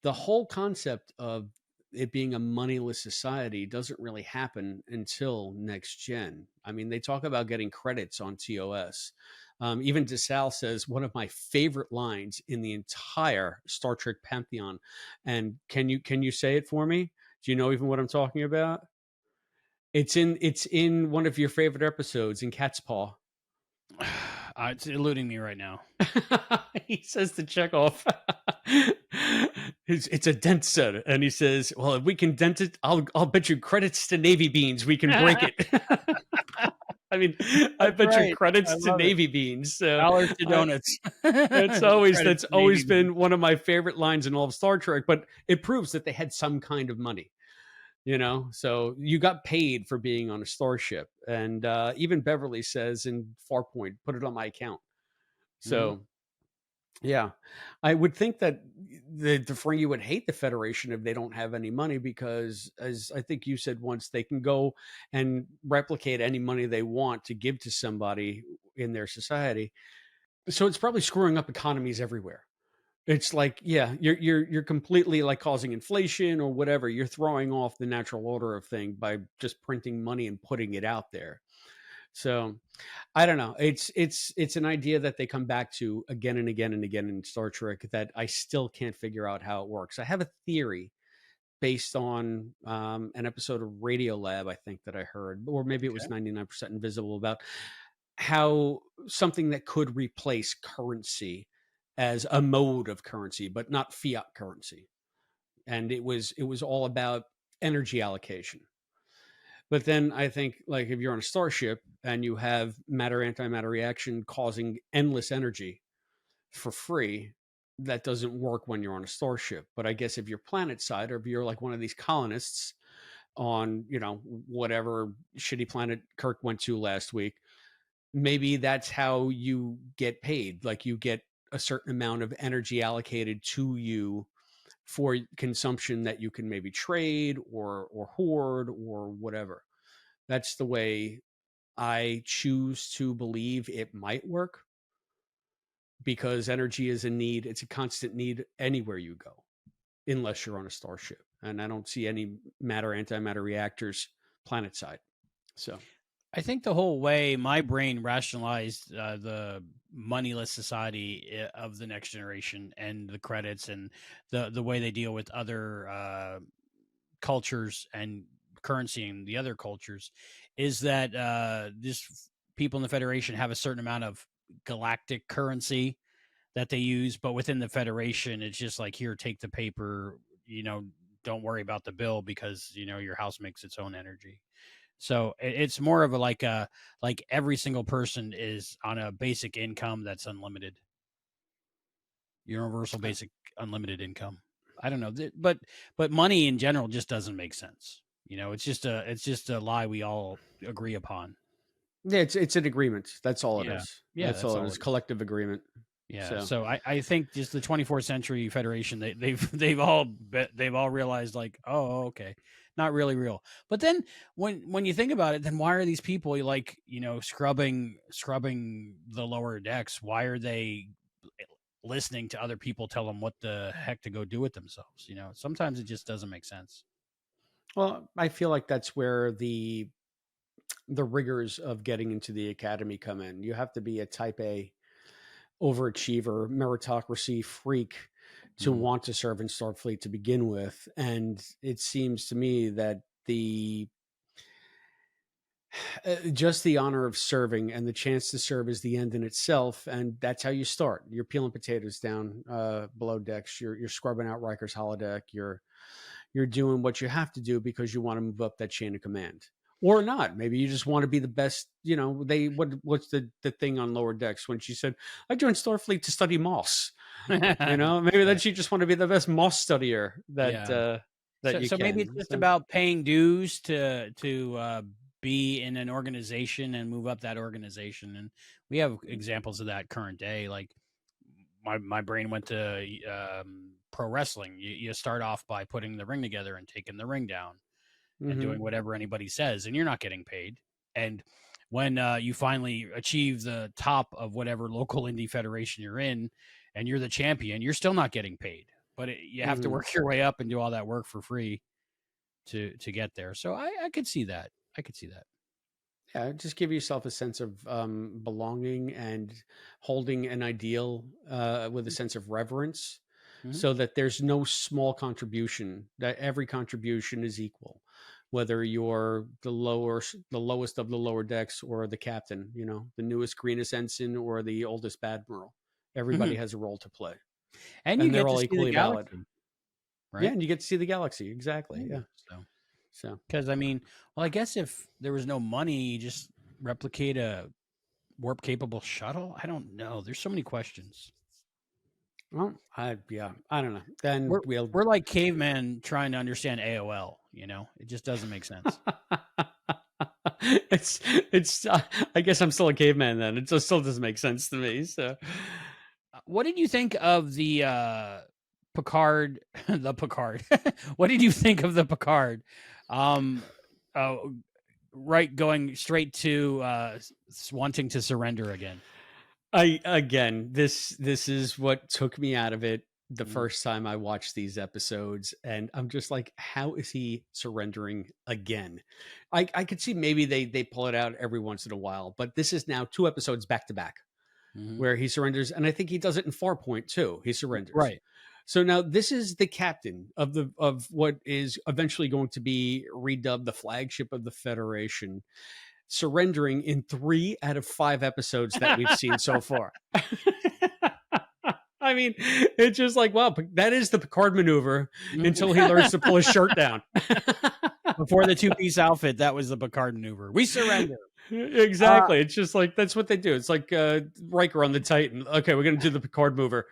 the whole concept of it being a moneyless society doesn't really happen until next gen. I mean, they talk about getting credits on TOS. Even DeSalle says one of my favorite lines in the entire Star Trek pantheon. And can you say it for me? Do you know even what I'm talking about? It's in one of your favorite episodes in Cat's Paw. it's eluding me right now. He says to Chekhov, it's a dent set, and he says, "Well, if we can dent it, I'll bet you credits to Navy beans we can break it." I mean, I That's bet you right. I credits to love it. Navy beans. So Dollars to I, donuts. it's always Credits that's to Navy always beans. been one of my favorite lines in all of Star Trek. But it proves that they had some kind of money. So you got paid for being on a starship, and even Beverly says in Farpoint, "Put it on my account." Mhm. So yeah, I would think that the Ferengi would hate the Federation if they don't have any money, because, as I think you said once, they can go and replicate any money they want to give to somebody in their society. So it's probably screwing up economies everywhere. It's like, yeah, you're completely like causing inflation or whatever. You're throwing off the natural order of thing by just printing money and putting it out there. So I don't know. It's an idea that they come back to again and again and again in Star Trek that I still can't figure out how it works. I have a theory based on an episode of Radio Lab, I think, that I heard, or maybe it was Okay. 99% Invisible, about how something that could replace currency as a mode of currency, but not fiat currency. And it was all about energy allocation. But then I think, like, if you're on a starship and you have matter antimatter reaction causing endless energy for free, that doesn't work when you're on a starship. But I guess if you're planet side, or if you're like one of these colonists on, whatever shitty planet Kirk went to last week, maybe that's how you get paid. Like, you get a certain amount of energy allocated to you for consumption that you can maybe trade or hoard or whatever. That's the way I choose to believe it might work, because energy is a need. It's a constant need anywhere you go, unless you're on a starship. And I don't see any matter antimatter reactors planet side. So, I think the whole way my brain rationalized, the moneyless society of the next generation and the credits and the way they deal with other, cultures and currency and the other cultures is that, this people in the Federation have a certain amount of galactic currency that they use, but within the Federation, it's just like, here, take the paper, you know, don't worry about the bill because your house makes its own energy. So it's more of a like every single person is on a basic income that's unlimited, universal uh, basic unlimited income. I don't know, but money in general just doesn't make sense. It's just a lie we all agree upon. yeah, it's an agreement. That's all it Yeah, is. yeah, That's that's all it all is. it is. Collective agreement. Yeah, So, so I think just the 24th century Federation, they've all realized, like, oh, okay, not really real. But then when you think about it, then why are these people, like, scrubbing the lower decks? Why are they listening to other people tell them what the heck to go do with themselves? Sometimes it just doesn't make sense. well, I feel like that's where the rigors of getting into the academy come in. You have to be a type A overachiever, meritocracy freak to Mhm. want to serve in Starfleet to begin with. And it seems to me that the just the honor of serving and the chance to serve is the end in itself, and that's how you start. You're peeling potatoes down below decks. You're scrubbing out Riker's holodeck. You're doing what you have to do because you want to move up that chain of command, or not. Maybe you just want to be the best. You know, what's the thing on lower decks when she said, "I joined Starfleet to study moss." You know, maybe Yeah. that you just want to be the best moss studier Yeah. that you So maybe it's can. just So, about paying dues to be in an organization and move up that organization, and we have examples of that current day. Like my brain went to pro wrestling. You start off by putting the ring together and taking the ring down and doing mhm, whatever anybody says, and you're not getting paid. And when you finally achieve the top of whatever local indie federation you're in, and you're the champion, you're still not getting paid. But you have to mhm. work your way up and do all that work for free to get there. So I could see that. I could see that. Yeah, just give yourself a sense of belonging and holding an ideal with a sense of reverence, Mm-hmm. so that there's no small contribution. That every contribution is equal, whether you're the lowest of the lower decks, or the captain. You know, the newest greenest ensign or the oldest admiral. Mm-hmm. Everybody has a role to play, And you and they're get to all see the equally valid. galaxy, Yeah, right? and you get to see the galaxy exactly. Yeah. Yeah, So so. because I mean, well, I guess if there was no money, you just replicate a warp capable shuttle. I don't know. There's so many questions. Well, I don't know. Then We're we'll we're like cavemen trying to understand AOL. It just doesn't make sense. it's I guess I'm still a caveman then. It just still doesn't make sense to me. So What did you think of the Picard? The Picard. What did you think of the Picard? Um, uh, right, going straight to wanting to surrender again. I again this is what took me out of it the Mhm. first time I watched these episodes, and I'm just like, how is he surrendering again? I could see maybe they pull it out every once in a while, but this is now 2 episodes back to back Mhm. where he surrenders, and I think he does it in Farpoint too. He surrenders. Right. So now this is the captain of what is eventually going to be redubbed the flagship of the Federation, surrendering in 3 out of 5 episodes that we've seen so far. I mean, it's just like, wow, that is the Picard maneuver until he learns to pull his shirt down. Before the two-piece outfit, that was the Picard maneuver. We surrender. Exactly. It's just like that's what they do. It's like Riker on the Titan. Okay, we're gonna do the Picard maneuver.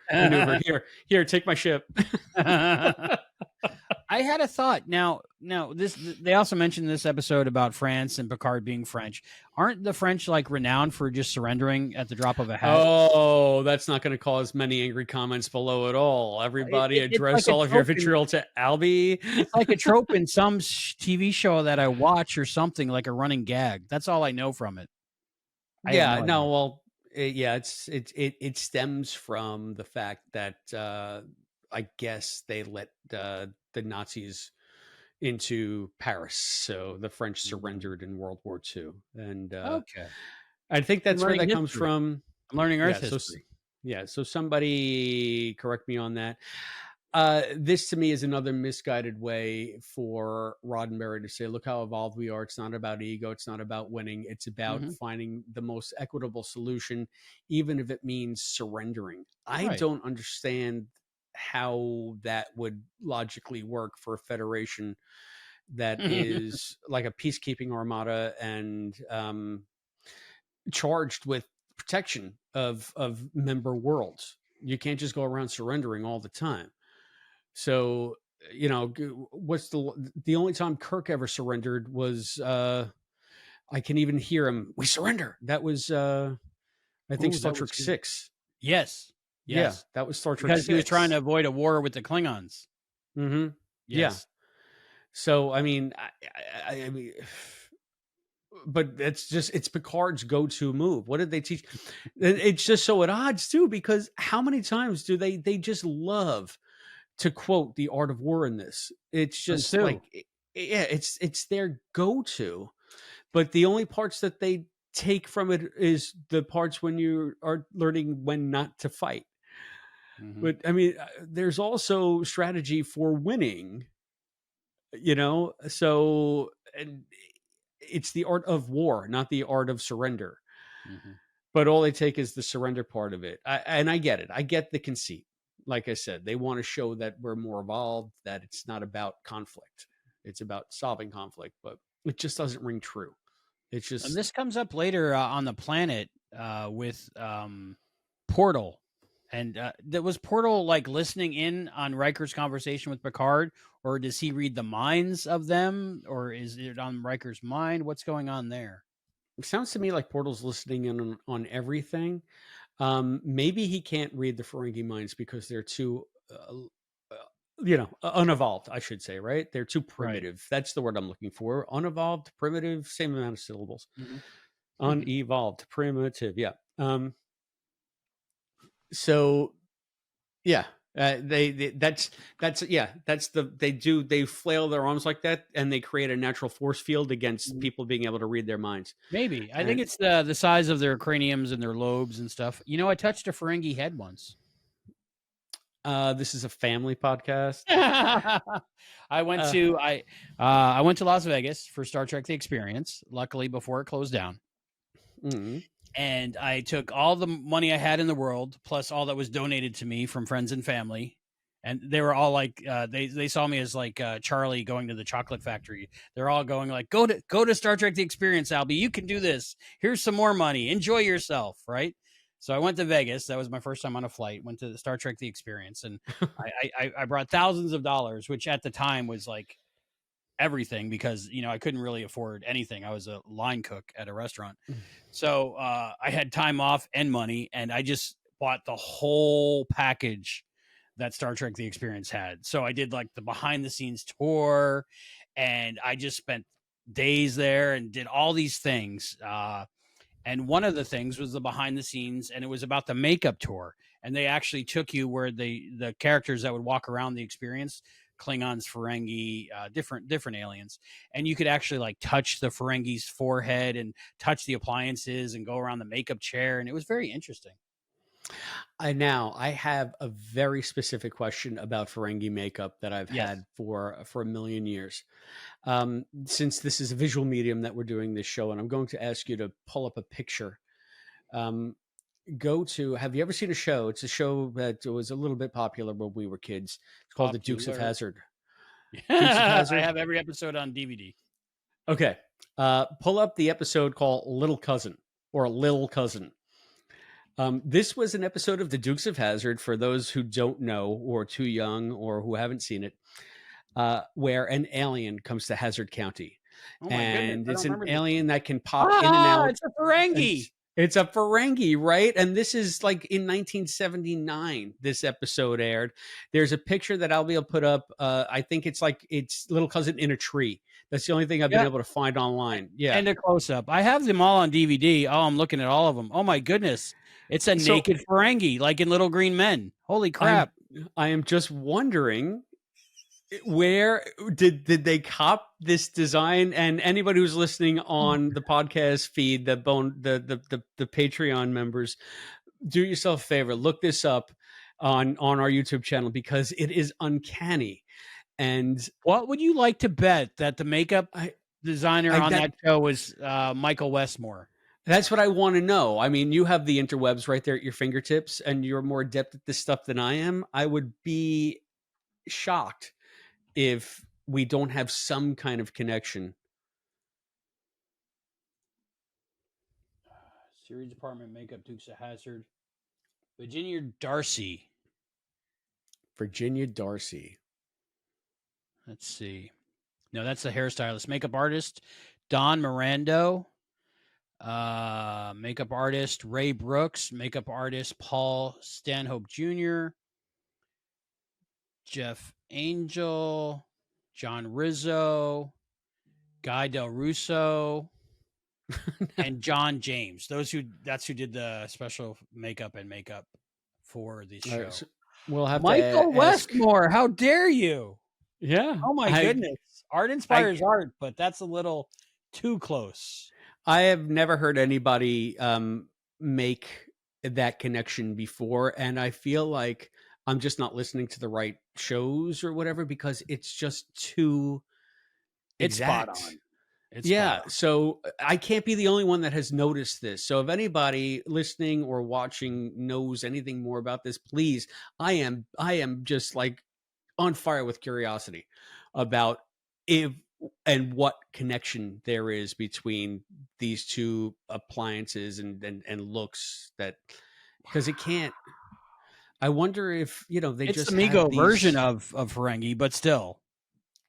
Here, take my ship. I had a thought. Now this they also mentioned this episode about France and Picard being French. Aren't the French like renowned for just surrendering at the drop of a hat? Oh, that's not going to cause many angry comments below at all. Everybody It's like address a all of your trope in vitriol to Albie. it's like a trope in some TV show that I watch or something, like a running gag. That's all I know from it. I have Yeah, no idea. no, well, yeah, it stems from the fact that I guess they let the Nazis into Paris, so the French Mm. surrendered in World War II, and Okay. I think I'm that's where learning that comes history. from. I'm learning Earth Yeah, history. yeah, so somebody correct me on that. This to me is another misguided way for Roddenberry to say, look how evolved we are. It's not about ego. It's not about winning. It's about Mhm. finding the most equitable solution, even if it means surrendering. I Right. don't understand how that would logically work for a federation that is like a peacekeeping armada and charged with protection of member worlds. You can't just go around surrendering all the time. So, what's the only time Kirk ever surrendered was I can even hear him, we surrender. That was I think Ooh, Star that was Trek good. 6. Yes. Yeah, Yes. that was Star Trek Because he was trying to 6. avoid a war with the Klingons. Mhm. Yeah. Yes. So, I mean, I mean but it's Picard's go-to move. What did they teach? It's just so at odds too, because how many times do they just love to quote the art of war in this? It's Sun just Tzu. like, yeah, it's their go-to, but the only parts that they take from it is the parts when you are learning when not to fight. Mm-hmm. But I mean, there's also strategy for winning, so, and it's the art of war, not the art of surrender. Mm-hmm. But all they take is the surrender part of it. And I get it. I get the conceit. Like I said, they want to show that we're more evolved, that it's not about conflict. It's about solving conflict, but it just doesn't ring true. It's And just this comes up later on the planet with Portal. And that was Portal like listening in on Riker's conversation with Picard, or does he read the minds of them, or is it on Riker's mind? What's going on there? it sounds to me like Portal's listening in on everything. Maybe he can't read the Ferengi minds because they're too, unevolved, I should say, right? They're too Right. primitive. That's the word I'm looking for. Unevolved, primitive, same amount of syllables. Mm-hmm. Unevolved, primitive. Yeah. So yeah, they flail their arms like that, and they create a natural force field against people being able to read their minds. Maybe. I think And it's the size of their craniums and their lobes and stuff. I touched a Ferengi head once. this is a family podcast. I went to Las Vegas for Star Trek The Experience, luckily before it closed down. Mm. And I took all the money I had in the world, plus all that was donated to me from friends and family. And they were all like, they saw me as like Charlie going to the chocolate factory. They're all going like, go to Star Trek The Experience, Albie. You can do this. Here's some more money. Enjoy yourself, right? So I went to Vegas. That was my first time on a flight. Went to the Star Trek The Experience, and I brought thousands of dollars, which at the time was like everything because I couldn't really afford anything. I was a line cook at a restaurant. So I had time off and money, and I just bought the whole package that Star Trek The Experience had. So I did like the behind the scenes tour, and I just spent days there and did all these things. And one of the things was the behind the scenes, and it was about the makeup tour. And they actually took you where the characters that would walk around the experience, Klingons, Ferengi, different aliens, and you could actually like touch the Ferengi's forehead and touch the appliances and go around the makeup chair, and it was very interesting. I have a very specific question about Ferengi makeup that I've Yes. had for a million years. Since this is a visual medium that we're doing this show, and I'm going to ask you to pull up a picture. Have you ever seen a show? It's a show that was a little bit popular when we were kids. It's called The Dukes of Hazzard. Dukes of Hazzard? I have every episode on DVD. Okay. Pull up the episode called Little Cousin or Lil Cousin. This was an episode of The Dukes of Hazzard, for those who don't know or too young or who haven't seen it, where an alien comes to Hazard County. Oh my and goodness, it's an alien that can pop in and out. It's a Ferengi. It's a Ferengi, right? And this is like in 1979, this episode aired. There's a picture that Albie will put up. I think it's Little Cousin in a tree. That's the only thing I've been able to find online. Yeah. And a close-up. I have them all on DVD. Oh, I'm looking at all of them. Oh my goodness. It's a naked Ferengi, like in Little Green Men. Holy crap. I am just wondering, where did they cop this design? And anybody who's listening on the podcast feed, the Patreon members, do yourself a favor, look this up on our YouTube channel, because it is uncanny. And what would you like to bet that the makeup designer on that show was Michael Westmore? That's what I want to know. I mean, you have the interwebs right there at your fingertips, and you're more adept at this stuff than I am. I would be shocked if we don't have some kind of connection. Series department makeup, Dukes of Hazzard. Virginia Darcy. Let's see. No, that's the hairstylist. Makeup artist, Don Mirando. Makeup artist, Ray Brooks. Makeup artist, Paul Stanhope Jr. Jeff Angel. John Rizzo. Guy Del Russo. and John James. That's who did the special makeup for the show. So we'll have Michael Westmore. How dare you? Yeah. Oh my goodness. Art inspires art, but that's a little too close. I have never heard anybody make that connection before, and I feel like I'm just not listening to the right shows or whatever because it's just too It's spot exact. on. It's spot Yeah, on. so I can't be the only one that has noticed this. So if anybody listening or watching knows anything more about this, please, I am just like on fire with curiosity about if and what connection there is between these two appliances and looks that because it can't. I wonder if they It's the just have Mego version these. of Ferengi, but still.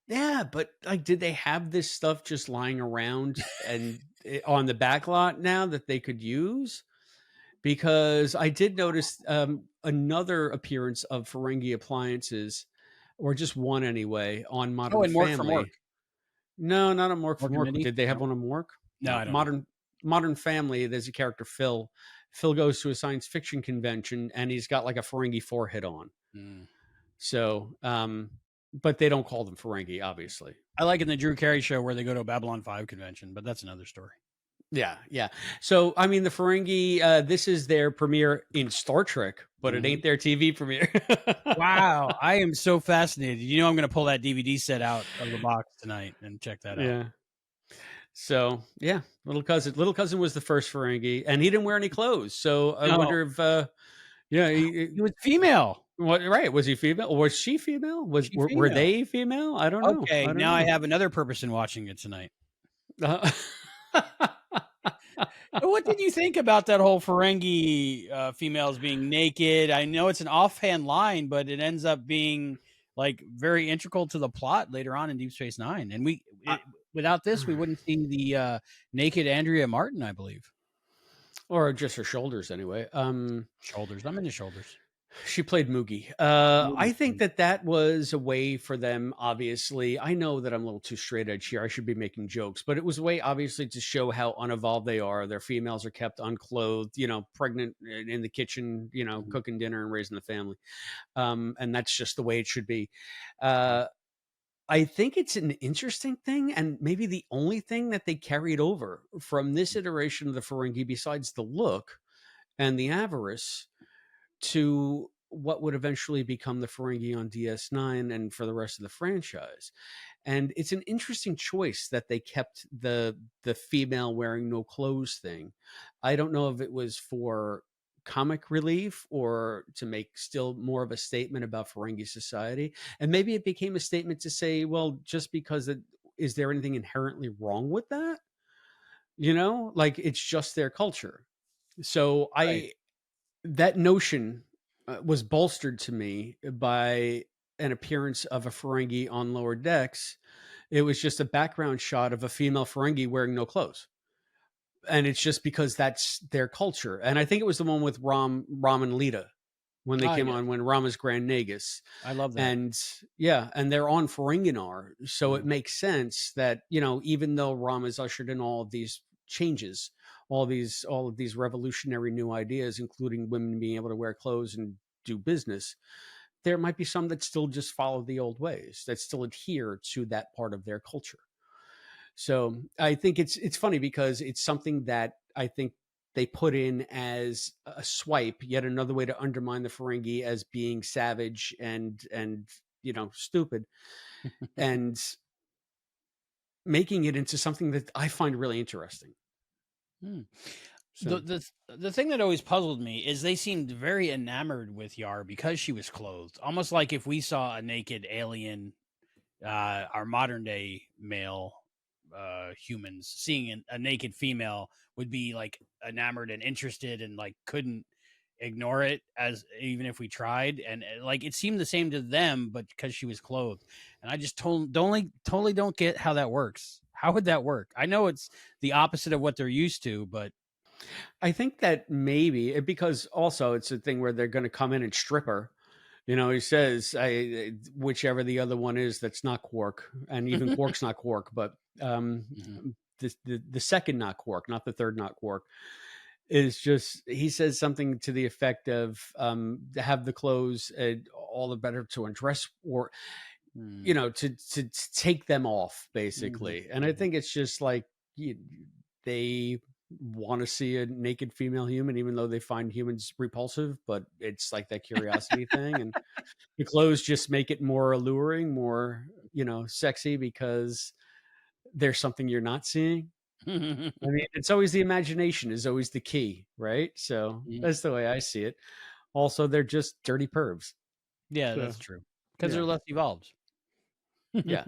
Yeah, but like, did they have this stuff just lying around and on the back lot now that they could use? Because I did notice another appearance of Ferengi appliances, or just one anyway, on Oh, Modern and Mork from Mork. Family. No, not on Mork Mork from and Mork. Mindy? Did they have No. one on Mork? No, No. I don't know. Modern Family. There's a character Phil. Phil goes to a science fiction convention and he's got like a Ferengi forehead on. Mm. So, but they don't call them Ferengi, obviously. I like in the Drew Carey show where they go to a Babylon 5 convention, but that's another story. Yeah, yeah. So, I mean, the Ferengi, this is their premiere in Star Trek, but it ain't their TV premiere. Wow, I am so fascinated. I'm going to pull that DVD set out of the box tonight and check that out. Yeah. So, yeah, little cousin was the first Ferengi, and he didn't wear any clothes. So, I No, wonder if, yeah, he was female. what, right? Was he female or was she female? Was she Were female? they female? I don't know. Okay, I don't now I know. have another purpose in watching it tonight. Uh, What did you think about that whole Ferengi females being naked? I know it's an offhand line, but it ends up being like very integral to the plot later on in Deep Space Nine. And without this, we wouldn't see the naked Andrea Martin, I believe. or just her shoulders, anyway. Shoulders. I'm into shoulders. She played Moogie. I Movies. think that was a way for them, obviously. I know that I'm a little too straight edge here. I should be making jokes, but it was a way, obviously, to show how unevolved they are. Their females are kept unclothed, pregnant in the kitchen, Mhm. cooking dinner and raising the family. And that's just the way it should be. Uh, I think it's an interesting thing, and maybe the only thing that they carried over from this iteration of the Ferengi, besides the look and the avarice, to what would eventually become the Ferengi on DS9 and for the rest of the franchise. And it's an interesting choice that they kept the female wearing no clothes thing. I don't know if it was for comic relief or to make still more of a statement about Ferengi society. And maybe it became a statement to say, well, just because is there anything inherently wrong with that? Like it's just their culture. So Right. that notion was bolstered to me by an appearance of a Ferengi on lower decks. It was just a background shot of a female Ferengi wearing no clothes. And it's just because that's their culture. And I think it was the one with Ram and Lita when they Ah, came yes. on when Ram is Grand Nagus. I love that. And yeah, and they're on Ferenginar. So it Mhm. makes sense that, even though Ram has ushered in all of these changes, all of these revolutionary new ideas, including women being able to wear clothes and do business, there might be some that still just follow the old ways, that still adhere to that part of their culture. So I think it's funny because it's something that I think they put in as a swipe, yet another way to undermine the Ferengi as being savage and stupid, and making it into something that I find really interesting. Hmm. The, So the thing that always puzzled me is they seemed very enamored with Yar because she was clothed, almost like if we saw a naked alien, our modern day male humans seeing a naked female would be like enamored and interested and like couldn't ignore it as even if we tried, and like it seemed the same to them but because she was clothed. And I just totally don't get how that works. How would that work? I know it's the opposite of what they're used to, but I think that maybe because also it's a thing where they're going to come in and strip her. He says, whichever the other one is that's not Quark, and even Quark's not Quark, but Mhm. the second not Quark, not the third not Quark, is just he says something to the effect of to have the clothes all the better to undress or Mm. to take them off Mhm. basically. And I Mhm. think it's just like they want to see a naked female human, even though they find humans repulsive, but it's like that curiosity thing. And the clothes just make it more alluring, more, sexy because there's something you're not seeing. I mean, it's always the imagination is always the key, right? So that's the way I see it. Also, they're just dirty pervs. Yeah, So that's true. Because yeah, they're less evolved. yeah.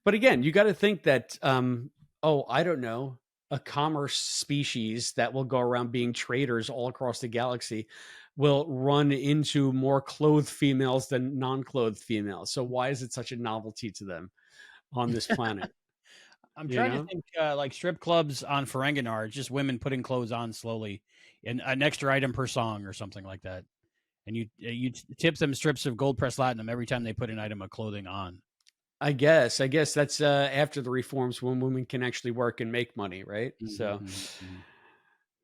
But again, you got to think that, I don't know, a commerce species that will go around being traders all across the galaxy will run into more clothed females than non-clothed females. So why is it such a novelty to them on this planet? I'm You trying to know? think like strip clubs on Ferenginar, it's just women putting clothes on slowly and an extra item per song or something like that. And you tip them strips of gold pressed latinum every time they put an item of clothing on. I guess that's after the reforms when women can actually work and make money, right? So Mhm.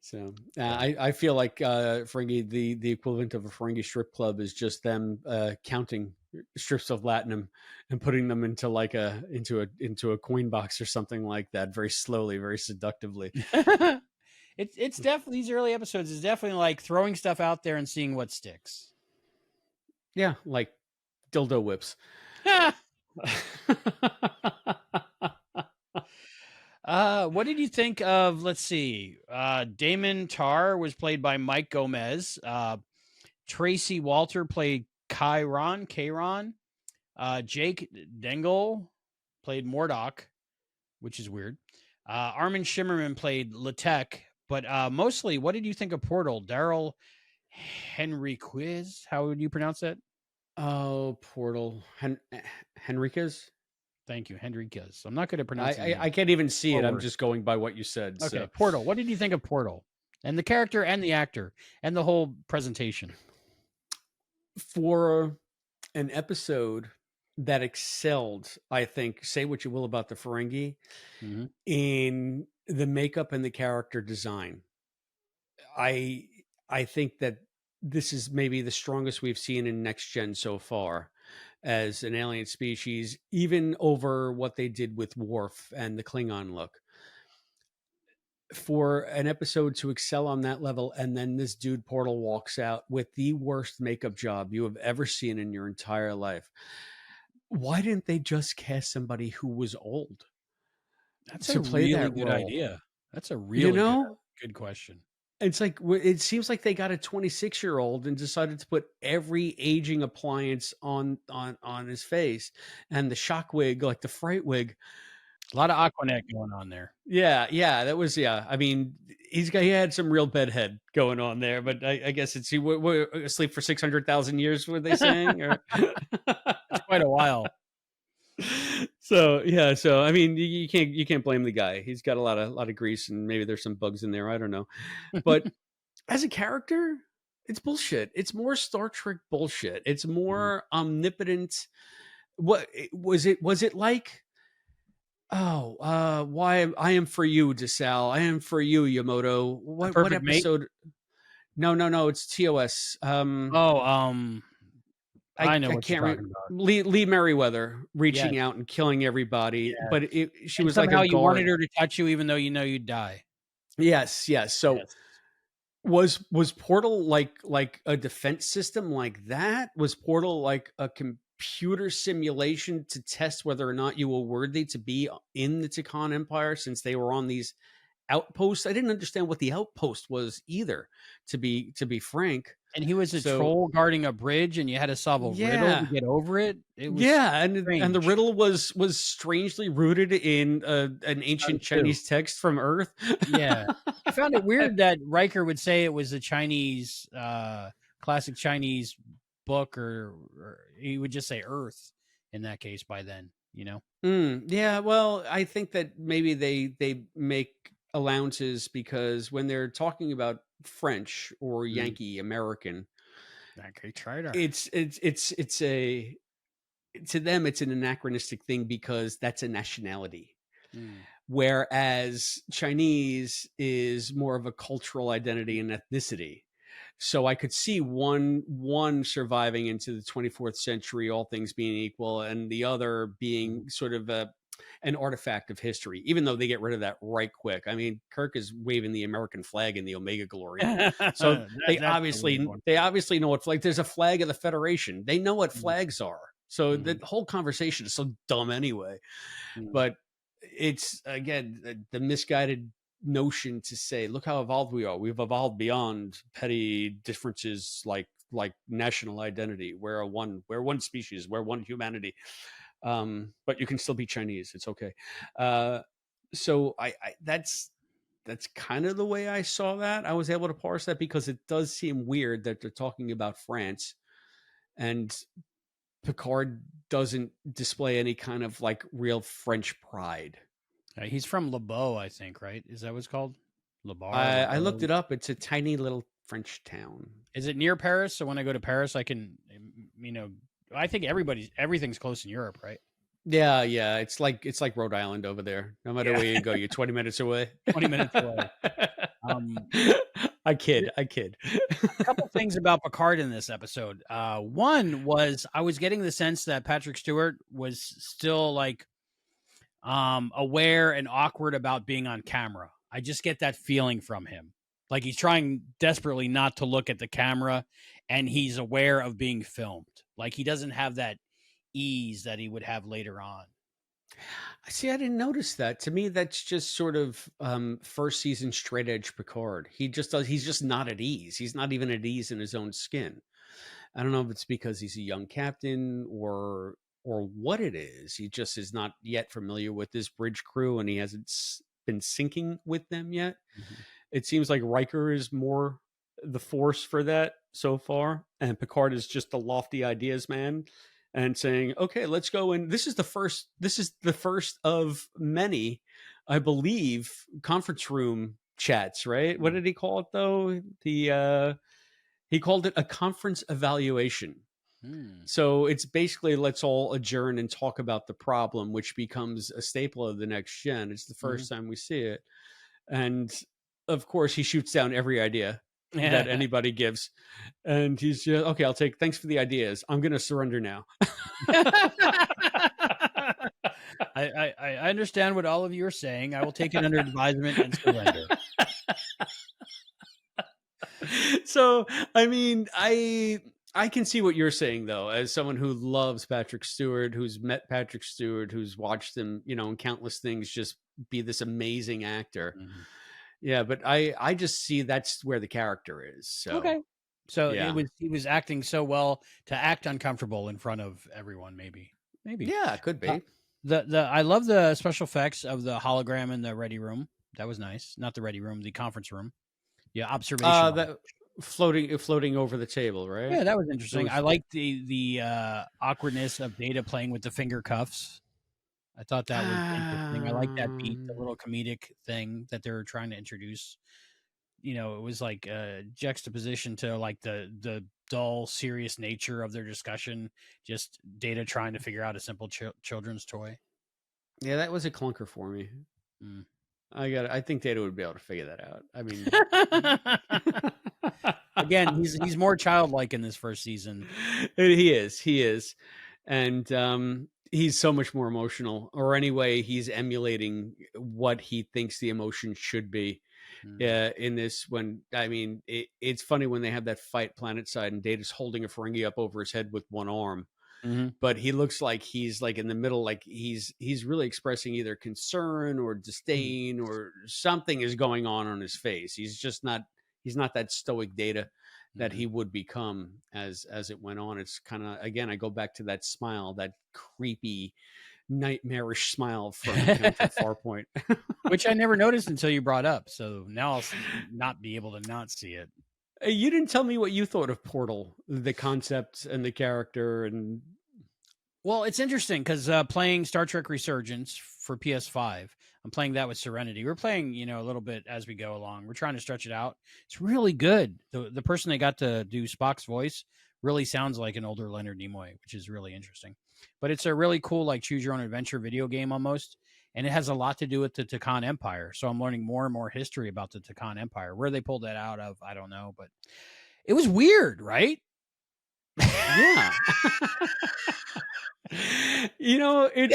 So Yeah. I feel like Ferengi, the equivalent of a Ferengi strip club is just them counting strips of latinum and putting them into like into a coin box or something like that, very slowly, very seductively. It's definitely these early episodes is definitely like throwing stuff out there and seeing what sticks. Yeah, like dildo whips. What did you think of? Let's see. Damon Tarr was played by Mike Gomez. Tracy Walter played Chiron. Jake Dengel played Mordock, which is weird. Armin Shimmerman played Latek. But mostly, what did you think of Portal? Daryl Henriquez? How would you pronounce that? Oh, Portal Henriquez. Thank you, Henriquez. I'm not good at I, pronouncing I I names can't even see or it. I'm words. just going by what you said. Okay, So Portal. What did you think of Portal? And the character and the actor and the whole presentation. for an episode that excelled, I think, say what you will about the Ferengi, Hmm. in the makeup and the character design. I I think that this is maybe the strongest we've seen in next gen so far as an alien species, even over what they did with Worf and the Klingon look. For an episode to excel on that level, and then this dude Portal walks out with the worst makeup job you have ever seen in your entire life. Why didn't they just cast somebody who was old That's a to play really that good role? idea. That's a You really know, good question. it's like it seems like they got a 26-year-old and decided to put every aging appliance on his face, and the shock wig, like the fright wig. A lot of Aquanet going on there. Yeah, that was yeah. I mean, he had some real bedhead going on there, but I guess it's he asleep for 600,000 years. Were they saying? Or That's quite a while. so yeah, so I mean, you can't blame the guy. He's got a lot of grease, and maybe there's some bugs in there. I don't know, but as a character, it's bullshit. It's more Star Trek bullshit. It's Mhm. more omnipotent. What was it? Was it like? Oh, why I am for you, DeSal. I am for you, Yamoto. The What Perfect Mate. episode? No. It's TOS. Oh, I I know I what you're can't. talking about. Lee Merriweather reaching Yes, out and killing everybody, yes. but she And was like a somehow you wanted guard. her to touch you even though you know you'd die. Yes. So Yes. was Portal like a defense system like that? Was Portal like a computer simulation to test whether or not you were worthy to be in the Tikan Empire, since they were on these outposts? I didn't understand what the outpost was either, to be frank. And he was a So troll guarding a bridge, and you had to solve a riddle to yeah. get over it. It was Yeah, and the strange. riddle was strangely rooted in an Sun ancient Tzu. Chinese text from Earth. Yeah. I found it weird that Riker would say it was a Chinese, classic Chinese book, or he would just say Earth in that case by then, you know? Yeah, well, I think that maybe they make allowances because when they're talking about French or Mm. Yankee American, Okay, trader. it's a to them it's an anachronistic thing because that's a nationality. Mm. Whereas Chinese is more of a cultural identity and ethnicity. So I could see one surviving into the 24th century, all things being equal, and the other Mhm. being sort of a an artifact of history, even though they get rid of that right quick. I mean, Kirk is waving the American flag in the Omega Glory. So That's a weird one. they obviously know what flag. There's a flag of the Federation. They know what Mhm, flags are. So the mhm, whole conversation is so dumb anyway. mhm. But it's again the misguided notion to say, look how evolved we are. We've evolved beyond petty differences like national identity. We're one species, we're one humanity. But you can still be Chinese. It's okay. Uh, so I that's kind of the way I saw that. I was able to parse that because it does seem weird that they're talking about France and Picard doesn't display any kind of like real French pride. He's from Le Beau, I think, right? Is that what it's called? Le Bar, I looked LeBeau? it up. It's a tiny little French town. Is it near Paris? So when I go to Paris, I can, I think everything's close in Europe, right? Yeah, yeah. It's like Rhode Island over there. No matter Yeah, where you go, you're 20 minutes away. 20 minutes away. Um, I th- kid. I kid. a couple things about Picard in this episode. One was I was getting the sense that Patrick Stewart was still like aware and awkward about being on camera. I just get that feeling from him. Like he's trying desperately not to look at the camera and he's aware of being filmed. Like he doesn't have that ease that he would have later on. See, I didn't notice that. To me, that's just sort of first season straight edge Picard. He's just not at ease. He's not even at ease in his own skin. I don't know if it's because he's a young captain or what it is. He just is not yet familiar with this bridge crew and he hasn't been syncing with them yet. Mhm. It seems like Riker is more the force for that so far, and Picard is just the lofty ideas man and saying, "Okay, let's go." And this is the first. This is the first of many, I believe, conference room chats. Right? What did he call it though? He called it a conference evaluation. Hmm. So it's basically let's all adjourn and talk about the problem, which becomes a staple of the next gen. It's the Mhm. first time we see it. And of course, he shoots down every idea that anybody gives. And he's just, okay, thanks for the ideas. I'm going to surrender now. I understand what all of you are saying. I will take it under advisement and surrender. So, I mean, I can see what you're saying though, as someone who loves Patrick Stewart, who's met Patrick Stewart, who's watched him, in countless things, just be this amazing actor. Mhm. Yeah, but I just see that's where the character is. So Okay. So yeah, he was acting so well to act uncomfortable in front of everyone. Maybe. yeah, it could Uh, be. the I love the special effects of the hologram in the ready room. That was nice. Not the ready room, the conference room. Yeah, observation lounge. That floating over the table, right? Yeah, that was That interesting. I was liked the awkwardness of Data playing with the finger cuffs. I thought that was interesting. I like that beat, the um, little comedic thing that they were trying to introduce. It was like a juxtaposition to like the dull, serious nature of their discussion. Just Data trying to figure out a simple children's toy. yeah, that was a clunker for me. Mm. I think Data would be able to figure that out. I mean, Again, he's more childlike in this first season. he is, and he's so much more emotional. Or anyway, he's emulating what he thinks the emotion should be. Mm. Yeah, in this when I mean, it's funny when they have that fight planet side and Data's holding a Ferengi up over his head with one arm, Mhm. but he looks like he's like in the middle, like he's really expressing either concern or Mhm. disdain or something is going on his face. He's not that stoic Data that Mhm. he would become as it went on. It's kind of again, I go back to that smile, that creepy, nightmarish smile from Encounter at Farpoint. Which I never noticed until you brought up. So now I'll not be able to not see it. You didn't tell me what you thought of Portal, the concept and the character, and Well, it's interesting because playing Star Trek Resurgence for PS5, I'm playing that with Serenity. We're playing, a little bit as we go along. We're trying to stretch it out. It's really good. The person they got to do Spock's voice really sounds like an older Leonard Nimoy, which is really interesting. But it's a really cool, like choose your own adventure video game almost, and it has a lot to do with the Takan Empire. So I'm learning more and more history about the Takan Empire. Where they pulled that out of, I don't know, but it was weird, right? yeah. You know, it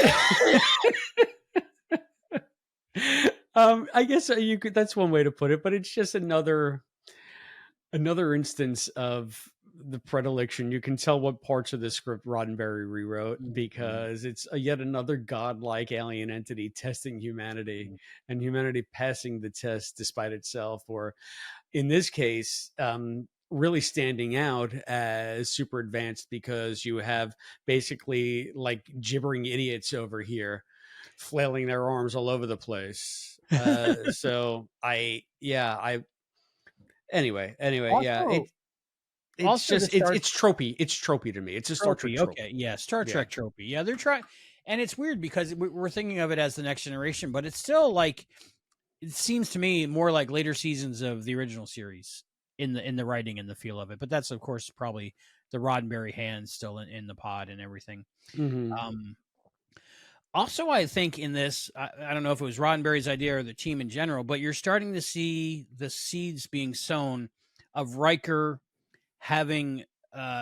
I guess you could. That's one way to put it, but it's just another instance of the predilection. You can tell what parts of the script Roddenberry rewrote Mhm. because it's yet another godlike alien entity testing humanity and humanity passing the test despite itself, or in this case, really standing out as super advanced because you have basically like gibbering idiots over here flailing their arms all over the place. So I anyway, yeah, Also, it's also the just Star it's tropey. It's tropey to me. It's a Star Trek Tropey, trope. okay, yeah, Star Yeah. Trek tropey. Yeah, they're trying, and it's weird because we're thinking of it as the next generation, but it's still like it seems to me more like later seasons of the original series in the writing and the feel of it. But that's of course probably the Roddenberry hands still in the pod and everything. Hmm. Um, Also, I think in this, I don't know if it was Roddenberry's idea or the team in general, but you're starting to see the seeds being sown of Riker having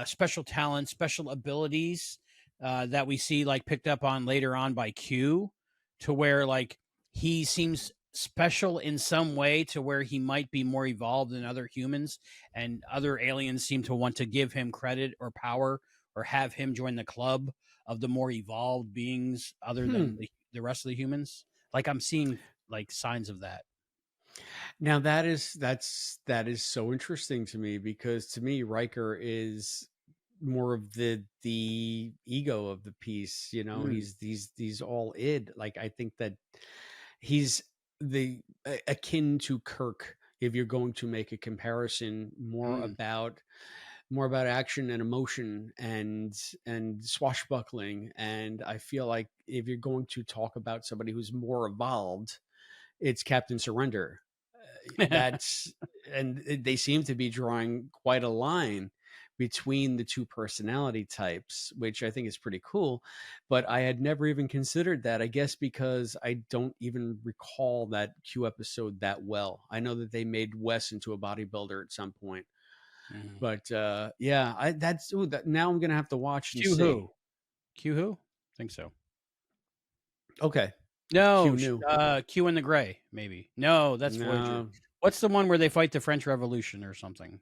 special talents, special abilities that we see like picked up on later on by Q, to where like he seems special in some way to where he might be more evolved than other humans, and other aliens seem to want to give him credit or power or have him join the club of the more evolved beings other than Hmm. the rest of the humans. Like I'm seeing like signs of that. Now that is so interesting to me because to me Riker is more of the ego of the piece. You know, Mm, he's these all id. Like I think that he's akin to Kirk if you're going to make a comparison, mm. more about action and emotion and swashbuckling. And I feel like if you're going to talk about somebody who's more evolved, it's Captain Surrender. That's and they seem to be drawing quite a line between the two personality types, which I think is pretty cool. But I had never even considered that, I guess because I don't even recall that Q episode that well. I know that they made Wes into a bodybuilder at some point. Mhm. But yeah, now I'm gonna have to watch and Q see. who? Q who? Think so. Okay. No, Q new. Q and the Gray, maybe. No, that's Voyager. No. What's the one where they fight the French Revolution or something?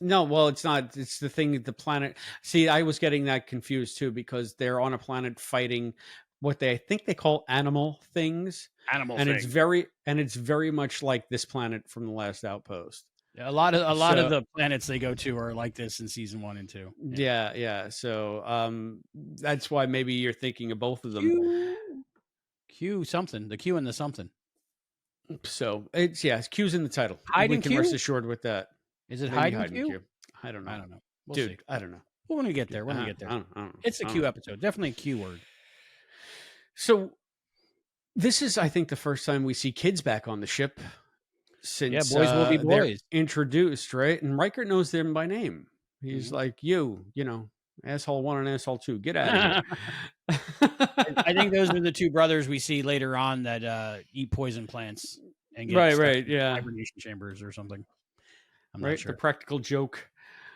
No, well, it's not. It's the thing, the planet. See, I was getting that confused too because they're on a planet fighting what they I think they call animal things, Animal and thing. it's very much like this planet from the Last Outpost. Yeah, a lot of So the planets they go to are like this in season 1 and 2. Yeah. yeah, yeah. So that's why maybe you're thinking of both of them. Q Q something. The Q and the something. So it's Q's in the title. We Hiding can rest Q? assured with that. Is it Maybe hiding hiding Q? Q. I don't I know, don't know. We'll see. dude. I don't know. Well, when we get Yeah, there, when we get there. I don't know. It's a I don't Q know. episode. Definitely a Q word. So this is, I think, the first time we see kids back on the ship Yeah, since boys will be they're boys. introduced, right? And Riker knows them by name. He's Mhm. like, you know, asshole one and asshole two, get out of here. I think those are the two brothers we see later on that eat poison plants and get Right, stuck right, in yeah, hibernation chambers or something. I'm not right. The sure. practical joke.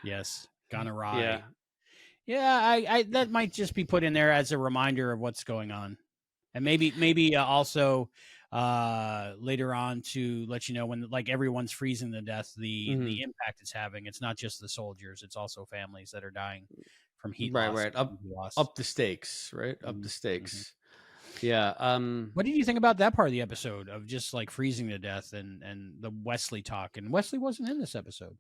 Yes, gone awry. Yeah, Yeah, I that might just be put in there as a reminder of what's going on, and maybe also later on to let you know when like everyone's freezing to death, hmm the impact it's having. It's not just the soldiers; it's also families that are dying from heat right, loss, right. energy loss. Up the stakes, right? Up the Mhm, mhm. stakes. Yeah. What did you think about that part of the episode of just like freezing to death and the Wesley talk? And Wesley wasn't in this episode.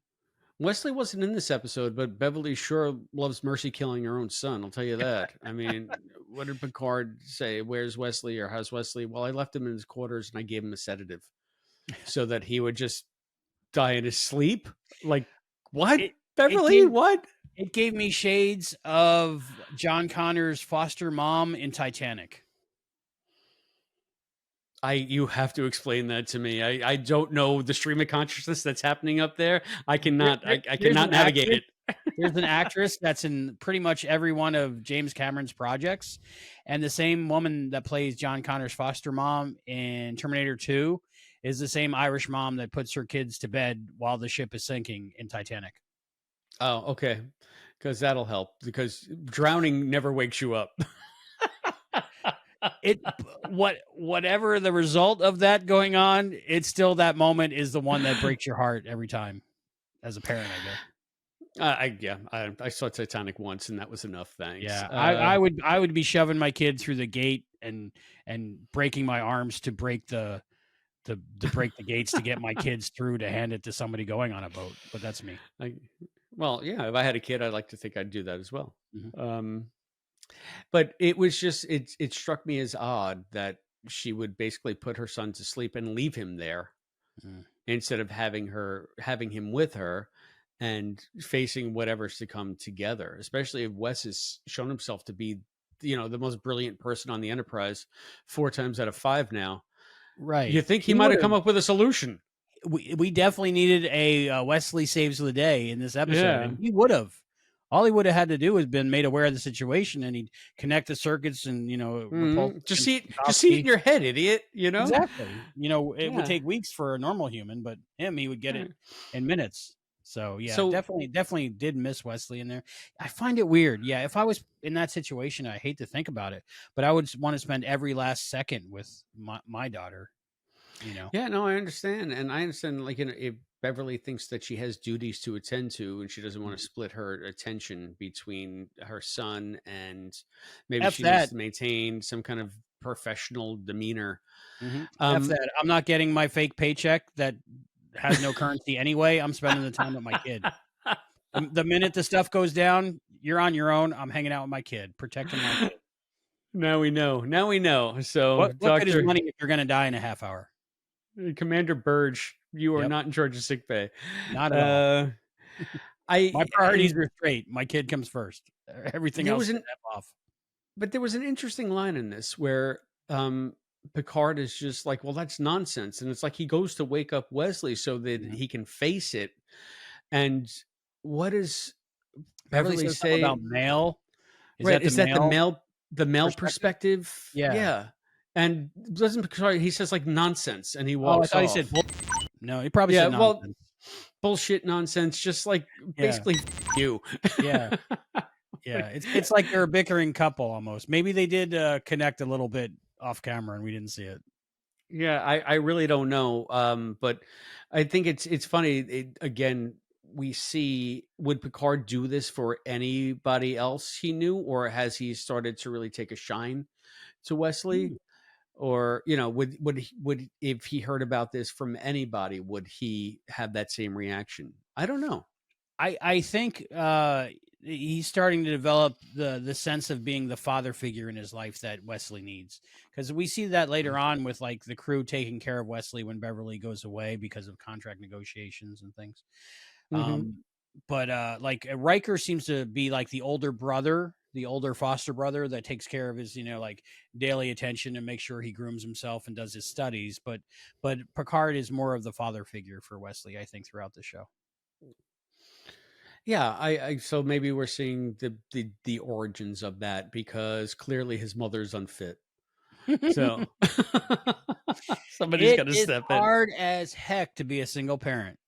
Wesley wasn't in this episode, but Beverly sure loves Mercy killing her own son. I'll tell you that. I mean, what did Picard say? Where's Wesley or how's Wesley? Well, I left him in his quarters and I gave him a sedative so that he would just die in his sleep. Like, what? It Beverly? gave What? it gave me shades of John Connor's foster mom in Titanic. You have to explain that to me. I don't know the stream of consciousness that's happening up there. I There's cannot an navigate actress. it. There's an actress that's in pretty much every one of James Cameron's projects, and the same woman that plays John Connor's foster mom in Terminator 2 is the same Irish mom that puts her kids to bed while the ship is sinking in Titanic. Oh, okay. Because that'll help. Because drowning never wakes you up. Whatever the result of that going on, it's still that moment is the one that breaks your heart every time as a parent, I guess. I saw Titanic once, and that was enough. Thanks. Yeah, I would be shoving my kid through the gate and breaking my arms to break to break the gates to get my kids through to hand it to somebody going on a boat. But that's me. I, well, yeah. If I had a kid, I'd like to think I'd do that as well. Mhm. Um, but it was just it struck me as odd that she would basically put her son to sleep and leave him there Mm. instead of having him with her and facing whatever's to come together, especially if Wes has shown himself to be, the most brilliant person on the Enterprise 4 times out of 5 now. You Right. think he He might would have come have. up with a solution. We definitely needed a Wesley saves the day in this episode, Yeah. and he would have. All he would have had to do was been made aware of the situation, and he'd connect the circuits and repulse Just see it in your head, idiot. Exactly. It would Yeah. take weeks for a normal human, but he would get Yeah. it in minutes. So yeah, So definitely did miss Wesley in there. I find it weird. Yeah, if I was in that situation, I hate to think about it, but I would want to spend every last second with my daughter. yeah, no, I understand, and I understand. Like, if Beverly thinks that she has duties to attend to, and she doesn't want to Mhm. split her attention between her son, and maybe F she needs that. to maintain some kind of professional demeanor. F Um, that. I'm not getting my fake paycheck that has no currency anyway. I'm spending the time with my kid. The minute the stuff goes down, you're on your own. I'm hanging out with my kid, protecting my kid. now we know. Now we know. So, What good is Doctor money if you're gonna die in a half hour? Commander Burge, you are Yep, not in charge of sick bay. not at all. Uh, My I priorities and are straight. My kid comes first. Everything there else was can an F off. But there was an interesting line in this where Picard is just like, well, that's nonsense. And it's like he goes to wake up Wesley so that Mhm. he can face it. And what does Beverly Beverly says something about say? male. Is Right. that the Is that male the male perspective? perspective? Yeah. Yeah. And doesn't Picard, he says like nonsense and he Oh, I walks thought he said off. bull. No, he probably Yeah. said Well, nonsense. bullshit nonsense, just like Yeah, basically you. yeah, yeah. Like, It's like they're a bickering couple almost. Maybe they did connect a little bit off camera and we didn't see it. yeah, I really don't know. But I think it's funny. Again, we see, would Picard do this for anybody else he knew, or has he started to really take a shine to Wesley? Hmm. Or would if he heard about this from anybody, would he have that same reaction? I don't know. I think he's starting to develop the sense of being the father figure in his life that Wesley needs, because we see that later on with like the crew taking care of Wesley when Beverly goes away because of contract negotiations and things. Hmm. Um, but like Riker seems to be like the older brother, the older foster brother that takes care of his like daily attention and makes sure he grooms himself and does his studies. But Picard is more of the father figure for Wesley, I think, throughout the show. Yeah, I so maybe we're seeing the origins of that because clearly his mother's unfit. So somebody's It got to is step in. hard as heck to be a single parent.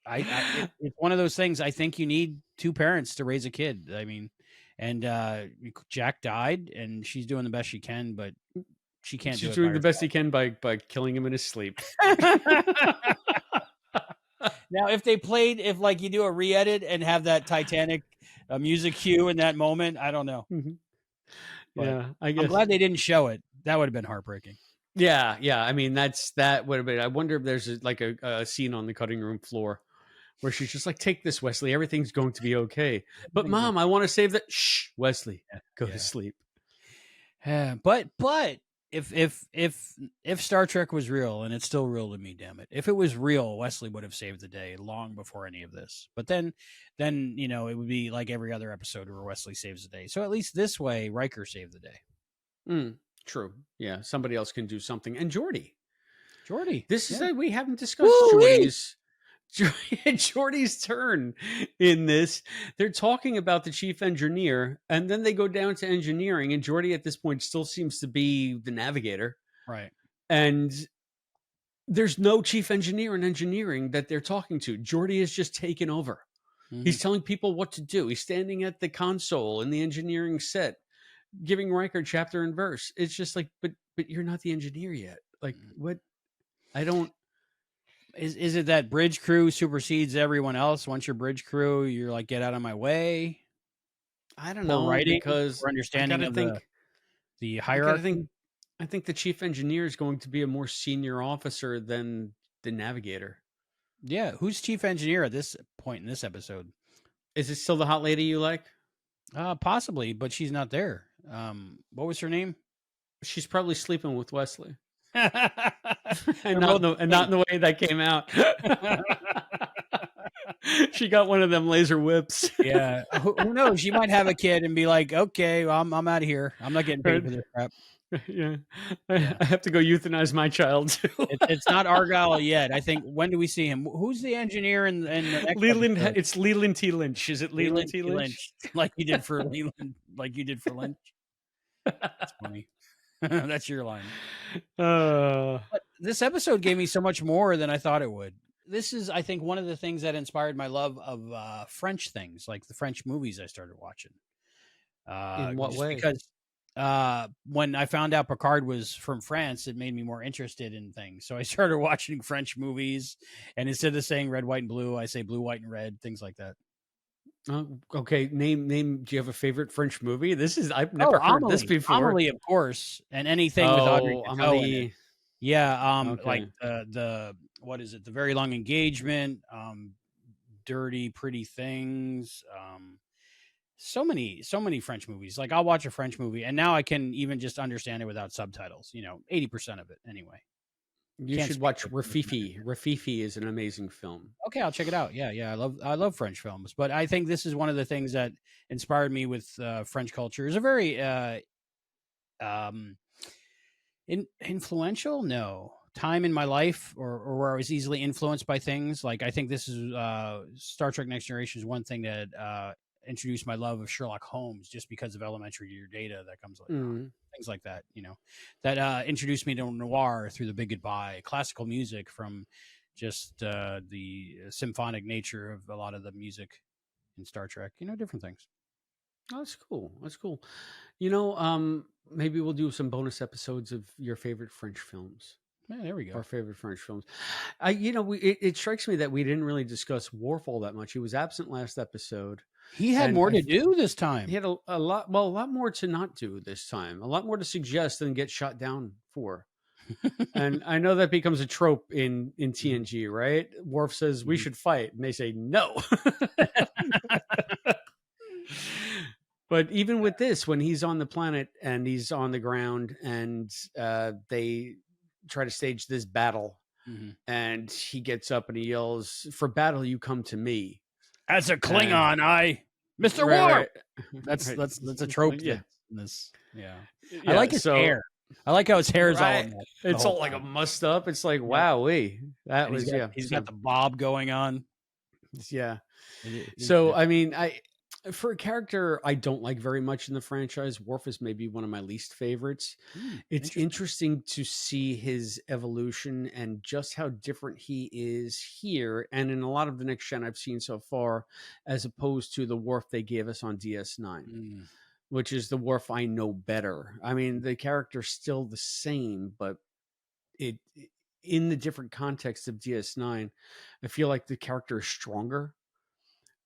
It's one of those things. I think you need two parents to raise a kid. I mean, and Jack died, and she's doing the best she can, but she can't do She's it by doing the best herself. he can by killing him in his sleep. Now, if like you do a re-edit and have that Titanic music cue in that moment, I don't know, Mhm. but Yeah, I I'm guess. glad they didn't show it. That would have been heartbreaking. Yeah, yeah. I mean, that would have been. I wonder if there's like a scene on the cutting room floor where she's just like, "Take this, Wesley. Everything's going to be okay." But Everything's mom, I want to save that. Shh, Wesley, go to yeah. sleep. But if Star Trek was real, and it's still real to me, damn it, if it was real, Wesley would have saved the day long before any of this. But then it would be like every other episode where Wesley saves the day. So at least this way, Riker saved the day. Mm, true. Yeah, somebody else can do something. And Jordy. Jordy, This is yeah, we haven't discussed woo Jordy's turn in this. They're talking about the chief engineer, and then they go down to engineering, and Jordy at this point still seems to be the navigator. right. And there's no chief engineer in engineering that they're talking to. Jordy is just taken over. Hmm. He's telling people what to do. He's standing at the console in the engineering set, giving Riker chapter and verse. It's just like, but you're not the engineer yet. Like, what? I don't. Is it that bridge crew supersedes everyone else? Once you're bridge crew, you're like, get out of my way. I don't Poor know, writing, because poor I understanding gotta of think. the I gotta think. hierarchy. I think the chief engineer is going to be a more senior officer than the navigator. Yeah, who's chief engineer at this point in this episode? Is it still the hot lady you like? Possibly, but she's not there. What was her name? She's probably sleeping with Wesley, and They're not both in the way that came out. She got one of them laser whips. Yeah, who knows? She might have a kid and be like, "Okay, well, I'm out of here. I'm not getting paid for this crap." Yeah, Yeah, I have to go euthanize my child too. it's not Argyle yet. I think, when do we see him? Who's the engineer in the next Leland, episode? it's Leland T. Lynch. Is it Leland Leland T. T. Lynch? like you did for Leland, like you did for Lynch. That's funny. That's your line. Uh, But this episode gave me so much more than I thought it would. This is, I think, one of the things that inspired my love of French things, like the French movies I started watching. in what Just way? because when I found out Picard was from France, it made me more interested in things. So I started watching French movies, and instead of saying red, white, and blue, I say blue, white, and red, things like that. Okay, name. Do you have a favorite French movie? I've never heard this before. Amelie, of course, and anything with Audrey Tautou in it. Amelie. Yeah, Okay. like the what is it? The Very Long Engagement, Dirty Pretty Things, so many French movies. Like, I'll watch a French movie, and now I can even just understand it without subtitles. 80% of it anyway. You Can't should speak watch to it. Rafifi. Rafifi is an amazing film. Okay, I'll check it out. Yeah, I love French films, but I think this is one of the things that inspired me with French culture. It's a very influential, no, time in my life, or where I was easily influenced by things. Like, I think this is Star Trek Next Generation is one thing that introduced my love of Sherlock Holmes, just because of elementary year data that comes later on. Things like that, that introduced me to noir through The Big Goodbye, classical music from just the symphonic nature of a lot of the music in Star Trek, different things. Oh, that's cool. That's cool. Maybe we'll do some bonus episodes of your favorite French films. Yeah, there we go. Our favorite French films. It strikes me that we didn't really discuss Worf all that much. He was absent last episode. He had And more to do this time. He had a lot more to not do this time. A lot more to suggest than get shot down for. And I know that becomes a trope in TNG, right? Worf says we should fight, and they say no. But even with this, when he's on the planet and he's on the ground, and they try to stage this battle, and he gets up and he yells, "For battle, you come to me." As a Klingon, Mr. Worf. That's a trope. Yeah. In this. Yeah. Yeah, I like his hair. I like how his hair is all. It's all like a mussed up. It's like, wow-wee. That was, he's got the bob going on. Yeah. So, I mean, for a character I don't like very much in the franchise, Worf is maybe one of my least favorites. It's interesting to see his evolution and just how different he is here, and in a lot of the next gen I've seen so far, as opposed to the Worf they gave us on DS9, which is the Worf I know better. I mean, the character's still the same, but in the different context of DS9, I feel like the character is stronger.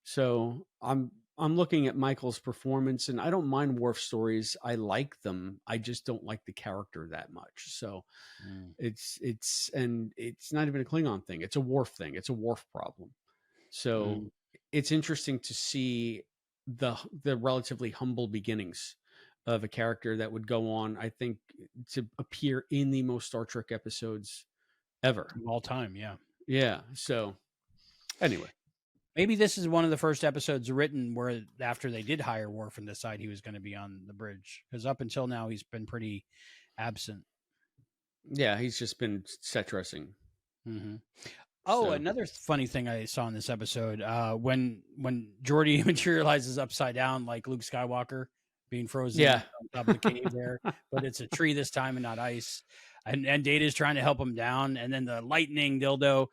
So I'm looking at Michael's performance, and I don't mind Worf stories. I like them. I just don't like the character that much. So it's not even a Klingon thing. It's a Worf thing. It's a Worf problem. So it's interesting to see the relatively humble beginnings of a character that would go on, I think, to appear in the most Star Trek episodes ever of all time. Yeah. Yeah. So anyway. Maybe this is one of the first episodes written where, after they did hire Worf and decide he was going to be on the bridge, because up until now he's been pretty absent. Yeah, he's just been set dressing. Oh, another funny thing I saw in this episode, when Geordi materializes upside down like Luke Skywalker being frozen on top of the cave there, but it's a tree this time and not ice. And Data's trying to help him down, and then the lightning dildo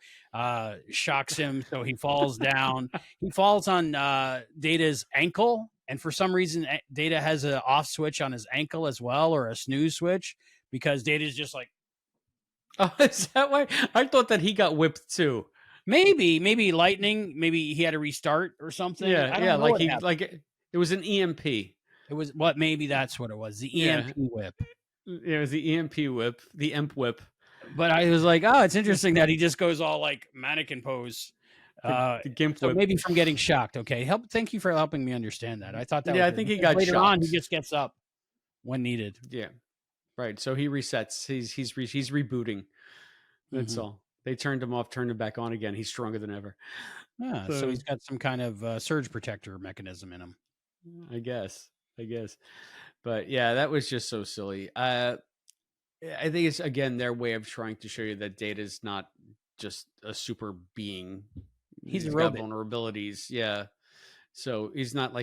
shocks him, so he falls down. He falls on Data's ankle, and for some reason Data has an off switch on his ankle as well, or a snooze switch, because Data's just like, Oh, is that why? I thought that he got whipped too. maybe lightning, maybe he had to restart or something. Yeah, I yeah, don't know like what he happened. like it was an EMP. It was what? Maybe that's what it was. The Yeah, EMP whip. it was the EMP whip, the EMP whip, But I was like, oh, it's interesting that he just goes all like mannequin pose. the GIMP So whip. maybe from getting shocked. Okay, thank you for helping me understand that. I thought that Yeah, was I weird, think he because got later on he shocked. just gets up when needed. Yeah, right. So he resets. He's rebooting. That's Hmm. all. They turned him off, turned him back on again. He's stronger than ever. Yeah, so So he's got some kind of surge protector mechanism in him. I guess, but yeah, that was just so silly. I think it's again their way of trying to show you that Data's not just a super being. He's a He's got robot. vulnerabilities. Yeah. So he's not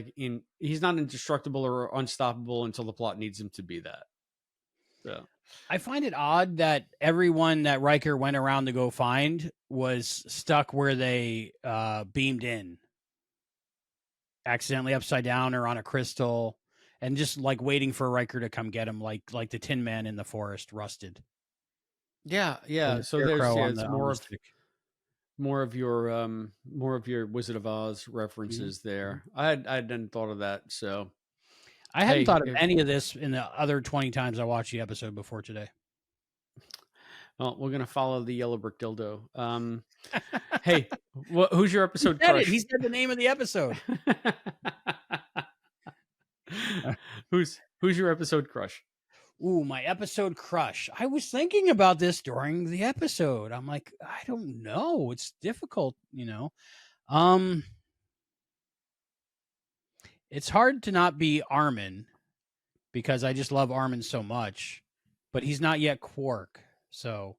he's not indestructible or unstoppable until the plot needs him to be that. So I find it odd that everyone that Riker went around to go find was stuck where they beamed in, accidentally upside down or on a crystal, and just like waiting for Riker to come get him, like the Tin Man in the forest, rusted. yeah, Or yeah. the So there's scarecrow yeah, on it's the stick. more of your Wizard of Oz references Mhm. there. I hadn't thought of that. So I hadn't hey, thought of any of this in the other 20 times I watched the episode before today. well, we're gonna follow the yellow brick dildo. Hey, who's your He episode said it. He crush? said the name of the episode. Who's your episode crush? Ooh, my episode crush. I was thinking about this during the episode. I'm like, I don't know. It's difficult, Um, it's hard to not be Armin, because I just love Armin so much, but he's not yet Quark. So,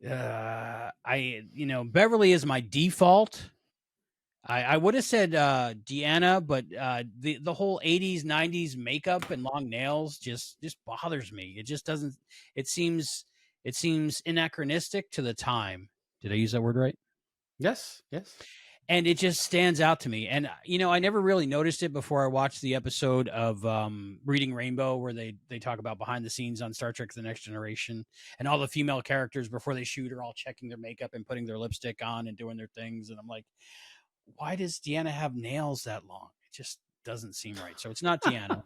Beverly is my default. I would have said Deanna, but the whole 80s 90s makeup and long nails just bothers me. It just doesn't. It seems anachronistic to the time. Did I use that word right? Yes, yes. And it just stands out to me. And I never really noticed it before I watched the episode of Reading Rainbow, where they talk about behind the scenes on Star Trek: The Next Generation, and all the female characters before they shoot are all checking their makeup and putting their lipstick on and doing their things. And I'm like, why does Deanna have nails that long? It just doesn't seem right. So it's not Deanna.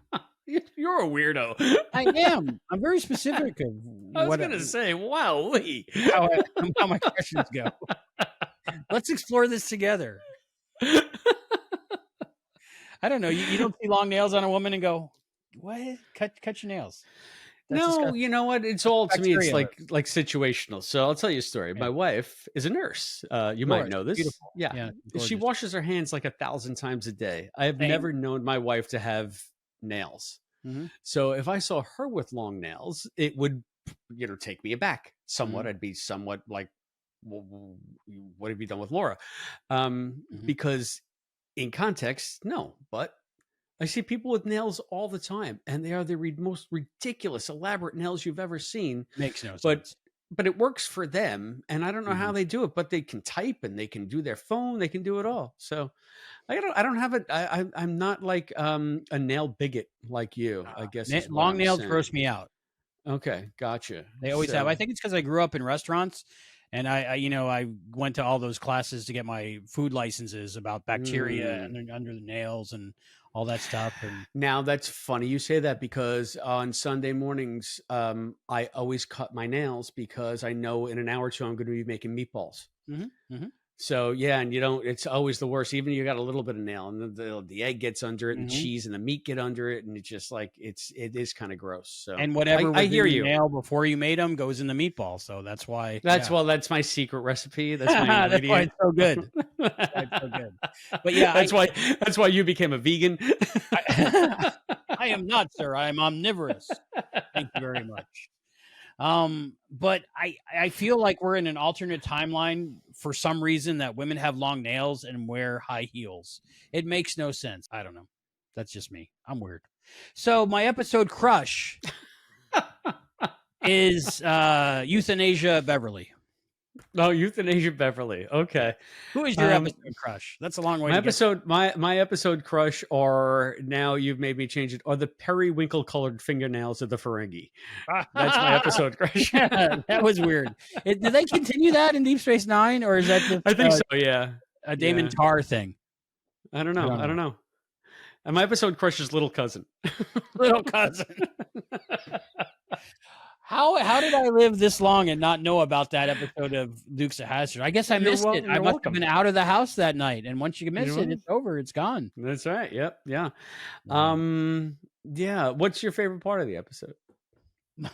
You're a weirdo. I am. I'm very specific of I was gonna say, wow, how my questions go. Let's explore this together. I don't know. You don't see long nails on a woman and go, "What? Cut your nails." That's No, disgusting. you know what? It's all to me. It's Bacteria. like situational. So I'll tell you a story. Yeah. My wife is a nurse. You might Yours. know this. Beautiful. Yeah, Yeah. she Gorgeous. washes her hands like 1,000 times a day. I have Same. never known my wife to have nails. Mm-hmm. So if I saw her with long nails, it would, take me aback somewhat. Mm-hmm. I'd be somewhat like, well, what have you done with Laura? Mm-hmm. Because in context, no, but I see people with nails all the time, and they are the most ridiculous, elaborate nails you've ever seen. Makes no But sense. it works for them, and I don't know how Mhm. they do it. But they can type, and they can do their phone, they can do it all. So I don't have it. I'm not like a nail bigot like you. I guess is what Long I'm nails gross saying. me out. Okay, gotcha. They always have. I So think it's because I grew up in restaurants, and I went to all those classes to get my food licenses about bacteria mm. and under the nails and all that stuff. And Now that's funny you say that, because on Sunday mornings, I always cut my nails because I know in an hour or two I'm going to be making meatballs. mm-hmm. So yeah, and it's always the worst. Even you got a little bit of nail, and the egg gets under it, and Mm-hmm. cheese and the meat get under it, and it's just like it is kind of gross. So And whatever I was hear in your you. nail before you made them goes in the meatball. So that's why. That's Yeah. that's my secret recipe. That's my That's why ingredient. it's so good. That's why it's so good. But yeah, that's why you became a vegan. I am not, sir. I am omnivorous. Thank you very much. But I feel like we're in an alternate timeline for some reason that women have long nails and wear high heels. It makes no sense. I don't know. That's just me. I'm weird. So my episode crush is Euthanasia Beverly. Oh, Euthanasia Beverly. Okay. Who is your Um, episode crush? That's a long way my to get. episode, my episode crush are, now you've made me change it, are the periwinkle colored fingernails of the Ferengi. That's my episode crush. Yeah, that was weird. Did they continue that in Deep Space Nine, or is that just I think so. Yeah. a Damon Yeah. Tar thing? I don't I know. don't I don't know. know. And my episode crush is little cousin. Little cousin. How did I live this long and not know about that episode of Dukes of Hazzard? I guess I You're missed it. I you're must have welcome. been out of the house that night, and once you miss You it, know? it's over. It's gone. That's right. Yep. Yeah. Wow. Yeah. What's your favorite part of the episode?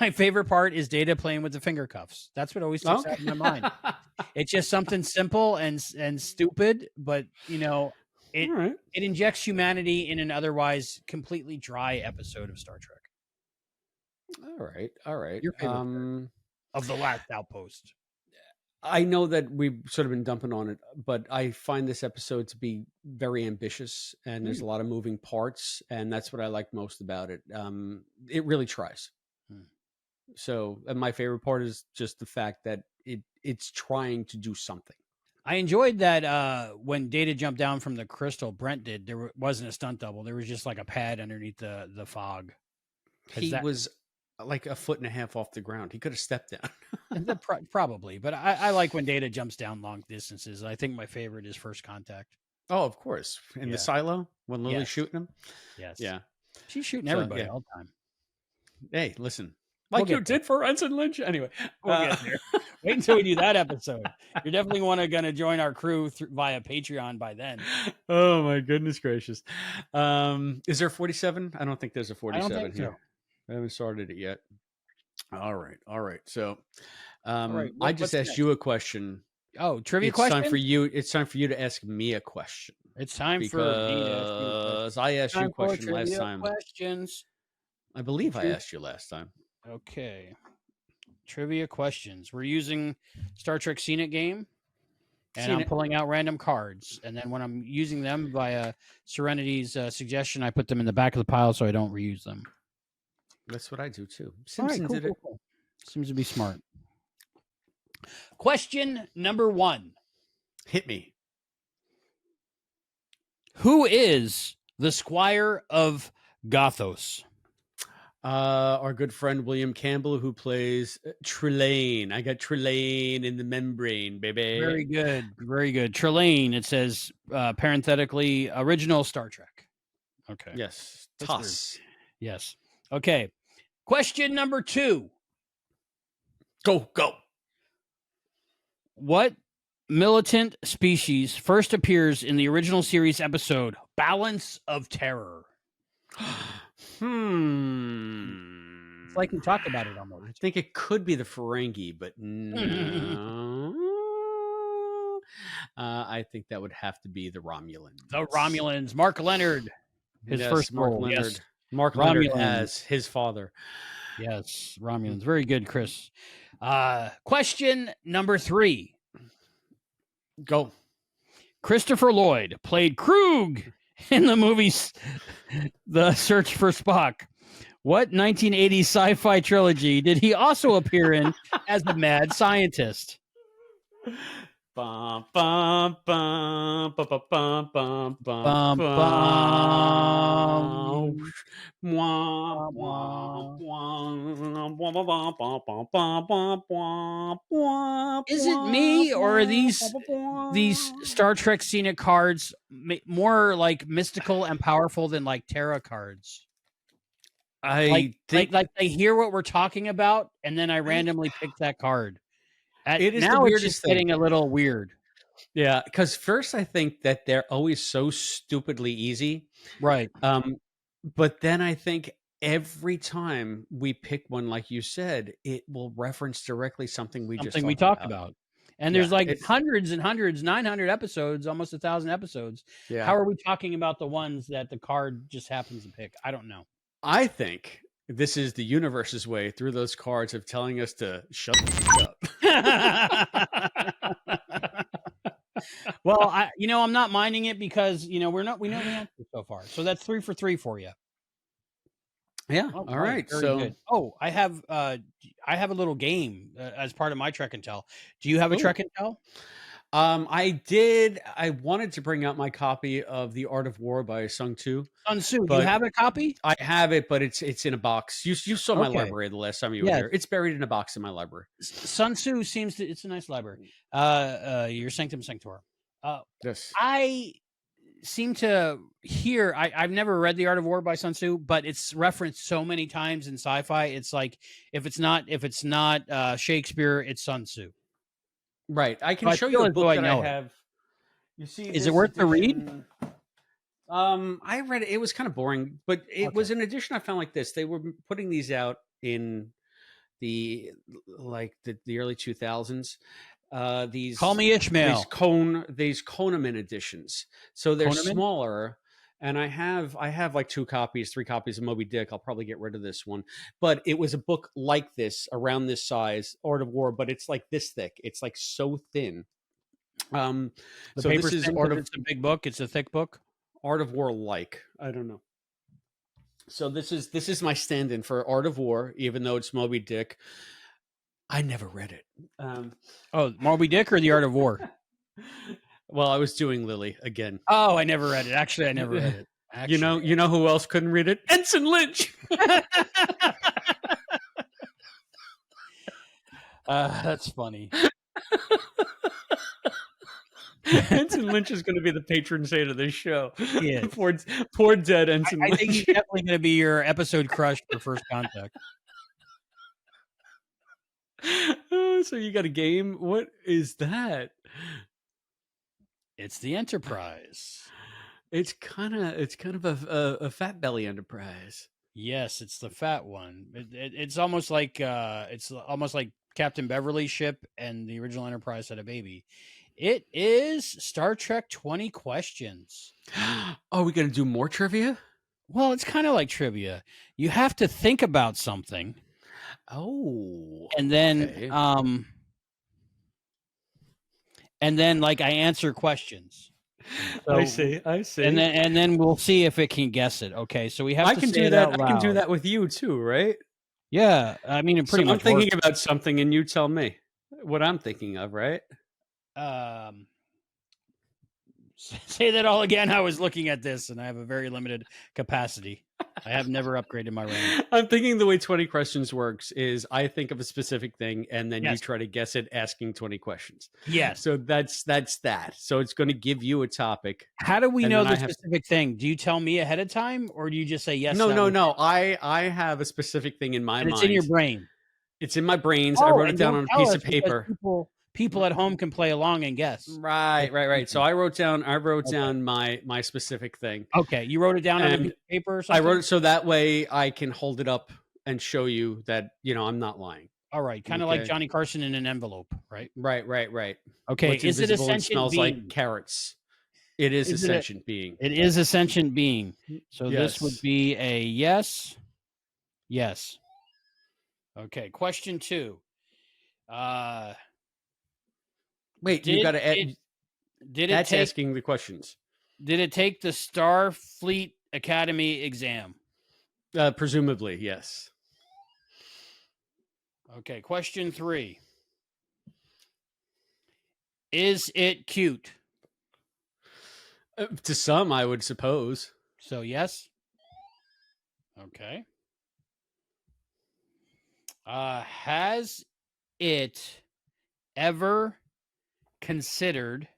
My favorite part is Data playing with the finger cuffs. That's what always sticks out in my mind. Okay. It's just something simple and stupid, but it All right. it injects humanity in an otherwise completely dry episode of Star Trek. All right. All right. Your favorite part of the Last Outpost. I know that we've sort of been dumping on it, but I find this episode to be very ambitious, and there's a lot of moving parts, and that's what I like most about it. It really tries. So, and my favorite part is just the fact that it's trying to do something. I enjoyed that when Data jumped down from the crystal, Brent did. There wasn't a stunt double. There was just like a pad underneath the fog. He was like a foot and a half off the ground. He could have stepped down. Probably, but I like when Data jumps down long distances. I think my favorite is First Contact. Oh, of course. In the silo when Lily's shooting him. Yes. Yeah. She's shooting everybody all the time. Hey, listen. Like you did for Ensign Lynch. Anyway, we'll get there. Wait until we do that episode. You're definitely going to join our crew via Patreon by then. Oh my goodness gracious! Is there 47? I don't think there's a 47 I don't think here. so. I haven't started it yet. All right. So, right, I just asked you a question. Oh, trivia question. Time for you. It's time for you to ask me a question. It's time for me to ask you a question. I asked you a question last time. Questions. I believe I asked you last time. Okay. Trivia questions. We're using Star Trek Scene It game, and I'm pulling out random cards. And then when I'm using them via Serenity's suggestion, I put them in the back of the pile so I don't reuse them. That's what I do too. Simpson did it. Cool. Seems to be smart. Question number 1. Hit me. Who is the Squire of Gothos? Our good friend William Campbell, who plays Trelane. I got Trelane in the membrane, baby. Very good. Very good. Trelane, it says parenthetically, original Star Trek. Okay. Yes. Toss. Yes. Okay. Question number 2. Go. What militant species first appears in the original series episode Balance of Terror? It's like we talked about it almost. I think it could be the Ferengi, but no. I think that would have to be the Romulans. The Romulans. Mark Leonard. His first role. Leonard. Yes. Mark Leonard as his father. Yes. Romulans. Very good, Chris. Question number 3. Go. Christopher Lloyd played Krug in the movies The Search for Spock. What 1980s sci-fi trilogy did he also appear in as the mad scientist? Bum, bum, bum, bum, bum, bum, Bum, bum, Is it me, or are these Star Trek scenic cards more like mystical and powerful than like tarot cards? I think they hear what we're talking about, and then I randomly pick that card. It is now the it's weirdest just thing. getting a little weird. Yeah, because first I think that they're always so stupidly easy. Right. But then I think every time we pick one, like you said, it will reference directly something we talked about. And there's like hundreds and hundreds, 900 episodes, almost 1,000 episodes. Yeah. How are we talking about the ones that the card just happens to pick? I don't know. I think this is the universe's way through those cards of telling us to shut the up. Well, I'm not minding it because we know the answer so far. So that's 3 for 3 for you. Yeah. All All right, right. very So, good. Oh, I have a little game as part of my Trek and Tell. Do you have a oh, Trek and Tell? I did. I wanted to bring out my copy of The Art of War by Sun Tzu, Sun Tzu, do you but have a copy? I have it, but it's in a box. You saw my Okay. library the last time you were Yes. here. It's buried in a box in my library. Sun Tzu seems to it's a nice library. Your Sanctum Sanctorum. Uh, Yes. I seem to hear I've never read The Art of War by Sun Tzu, but it's referenced so many times in sci-fi. It's like if it's not Shakespeare, it's Sun Tzu. Right. I So can I show you feel a as though book I that I know it. have. You see Is it this worth the read? edition. I read it. It was kind of boring, but it Okay. was an edition I found like this. They were putting these out in the the early 2000s. Call These me Ishmael. these Koneman editions. So they're Koneman? smaller, and I have like 2 copies, 3 copies of Moby Dick. I'll probably get rid of this one, but it was a book like this, around this size, Art of War, but it's like this thick. It's like so thin. Um, The so this paper's is thin because it's a big book. It's a thick book. Art of War like. I don't know. So this is my stand-in for Art of War, even though it's Moby Dick. I never read it. Oh, Moby Dick or The Art of War? Well, I was doing Lily again. Oh, I never read it. Actually, I never read it. You know who else couldn't read it? Ensign Lynch. That's funny. Ensign Lynch is going to be the patron saint of this show. He is. Poor dead Ensign I Lynch. think he's definitely going to be your episode crush for First Contact. So you got a game? What is that? It's the Enterprise. It's kind of a fat belly Enterprise. Yes, it's the fat one. It's almost like Captain Beverly's ship and the original Enterprise had a baby. It is Star Trek 20 questions. Are we going to do more trivia? Well, it's kind of like trivia. You have to think about something. Oh. And then okay. and then like I answer questions. So, I see. And then we'll see if it can guess it. Okay, so we have I to can say do it that. out I can do loud. that with you too, right? Yeah, I mean, it pretty So I'm much thinking works. about something, and you tell me what I'm thinking of, right? Say that all again. I was looking at this, and I have a very limited capacity. I have never upgraded my RAM. I'm thinking the way 20 questions works is I think of a specific thing, and then you Yes. try to guess it, asking 20 questions. Yes. So that's that. So it's going to give you a topic. How do we and know then the specific thing? Do you tell me ahead of time, or do you just say yes? No. I have a specific thing in my And mind. it's in your brain. It's in my brains. I wrote it down on a piece of paper. People at home can play along and guess. Right. So I wrote down my specific thing. Okay, you wrote it down on a piece of paper or something? I wrote it so that way I can hold it up and show you that, I'm not lying. All right, kind of like Johnny Carson in an envelope, right? Right. Okay, What's is it a invisible and sentient smells being? like carrots. It is a sentient being. It is a sentient being. So this would Yes. be a yes. Yes. Okay, question 2. Wait, you got to add. That's asking the questions. Did it take the Starfleet Academy exam? Presumably, yes. Okay, question 3. Is it cute? To some, I would suppose. So yes. Okay. Has it ever considered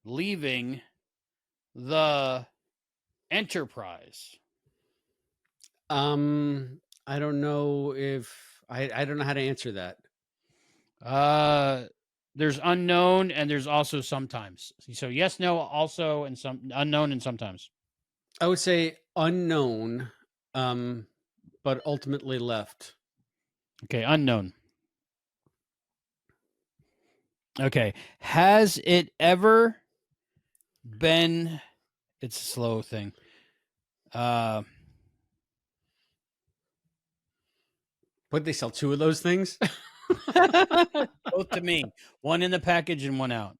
leaving the Enterprise? I don't know if I don't know how to answer that. There's unknown and there's also sometimes. So yes, no, also, and some unknown and sometimes. I would say unknown, but ultimately left. Okay, unknown. Okay, has it ever been? It's a slow thing. Would they sell 2 of those things? Both to me. One in the package and one out.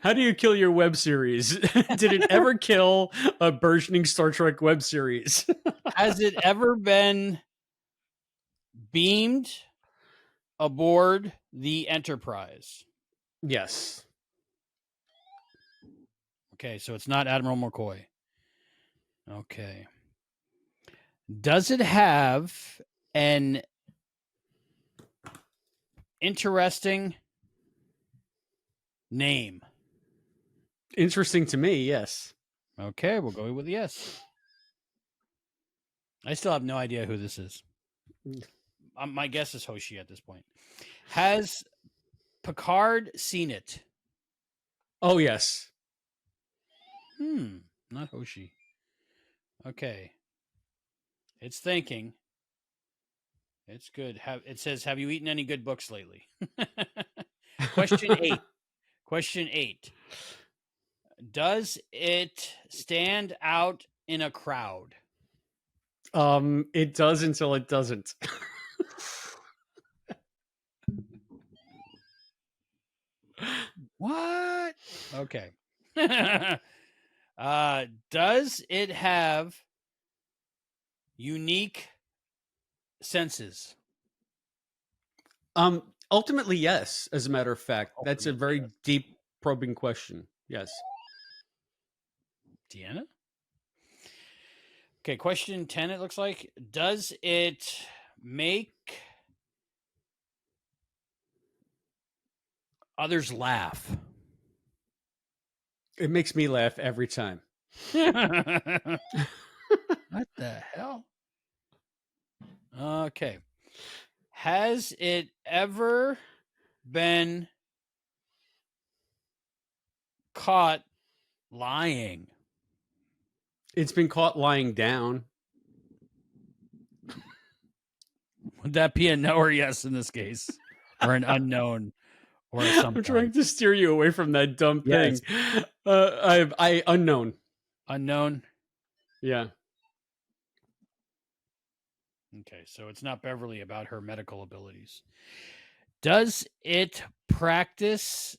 How do you kill your web series? Did it ever kill a burgeoning Star Trek web series? Has it ever been beamed aboard the Enterprise? Yes. Okay, so it's not Admiral McCoy. Okay. Does it have an interesting name? Interesting to me, yes. Okay, we'll go with yes. I still have no idea who this is. My guess is Hoshi at this point. Has Picard seen it? Oh, yes. Not Hoshi. Okay. It's thinking. It's good. It says, have you eaten any good books lately? Question 8. Question 8. Does it stand out in a crowd? It does until it doesn't. What? Okay. Does it have unique senses? Ultimately, yes. As a matter of fact, that's a very Yes. deep, probing question. Yes. Deanna? Okay, question 10, it looks like. Does it make others laugh? It makes me laugh every time. What the hell? Okay. Has it ever been caught lying? It's been caught lying down. Would that be a no or yes in this case? Or an unknown or a sometimes? I'm trying to steer you away from that dumb Yes. thing. I unknown. Unknown? Yeah. Okay, so it's not Beverly about her medical abilities. Does it practice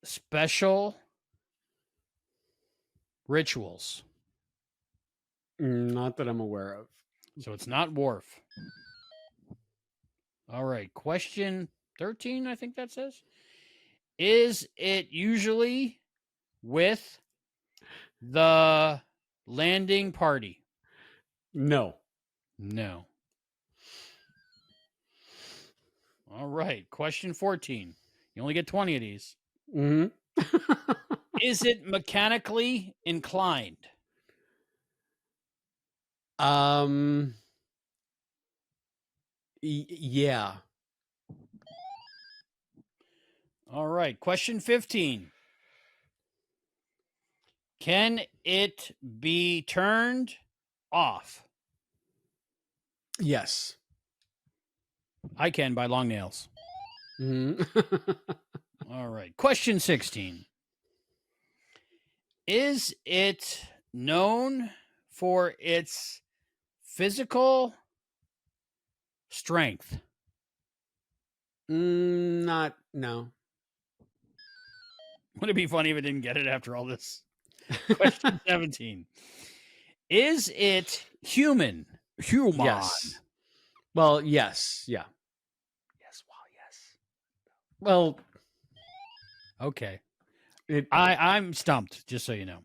special rituals? Not that I'm aware of. So it's not Worf. All right, question 13, I think that says. Is it usually with the landing party? No. No. All right, question 14. You only get 20 of these. Mm-hmm. Is it mechanically inclined? Yeah. All right, question 15. Can it be turned off? Yes. I can by long nails. Mm-hmm. All right, question 16. Is it known for its physical strength? No. Would it be funny if it didn't get it after all this? Question 17. Is it human? Human. Yes. Well, yes. Yeah. Yes, yes. Well, okay. it, I'm stumped, just so you know.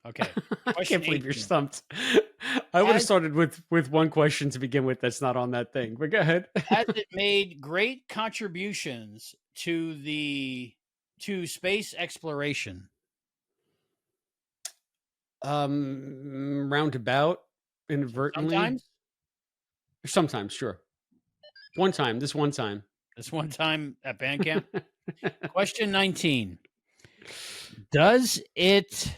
Okay. I can't believe you're 18. stumped. I would have started with one question to begin with that's not on that thing, but go ahead. Has it made great contributions to space exploration? Roundabout, inadvertently. Sometimes? Sure. This one time. This one time at band camp? Question 19. Does it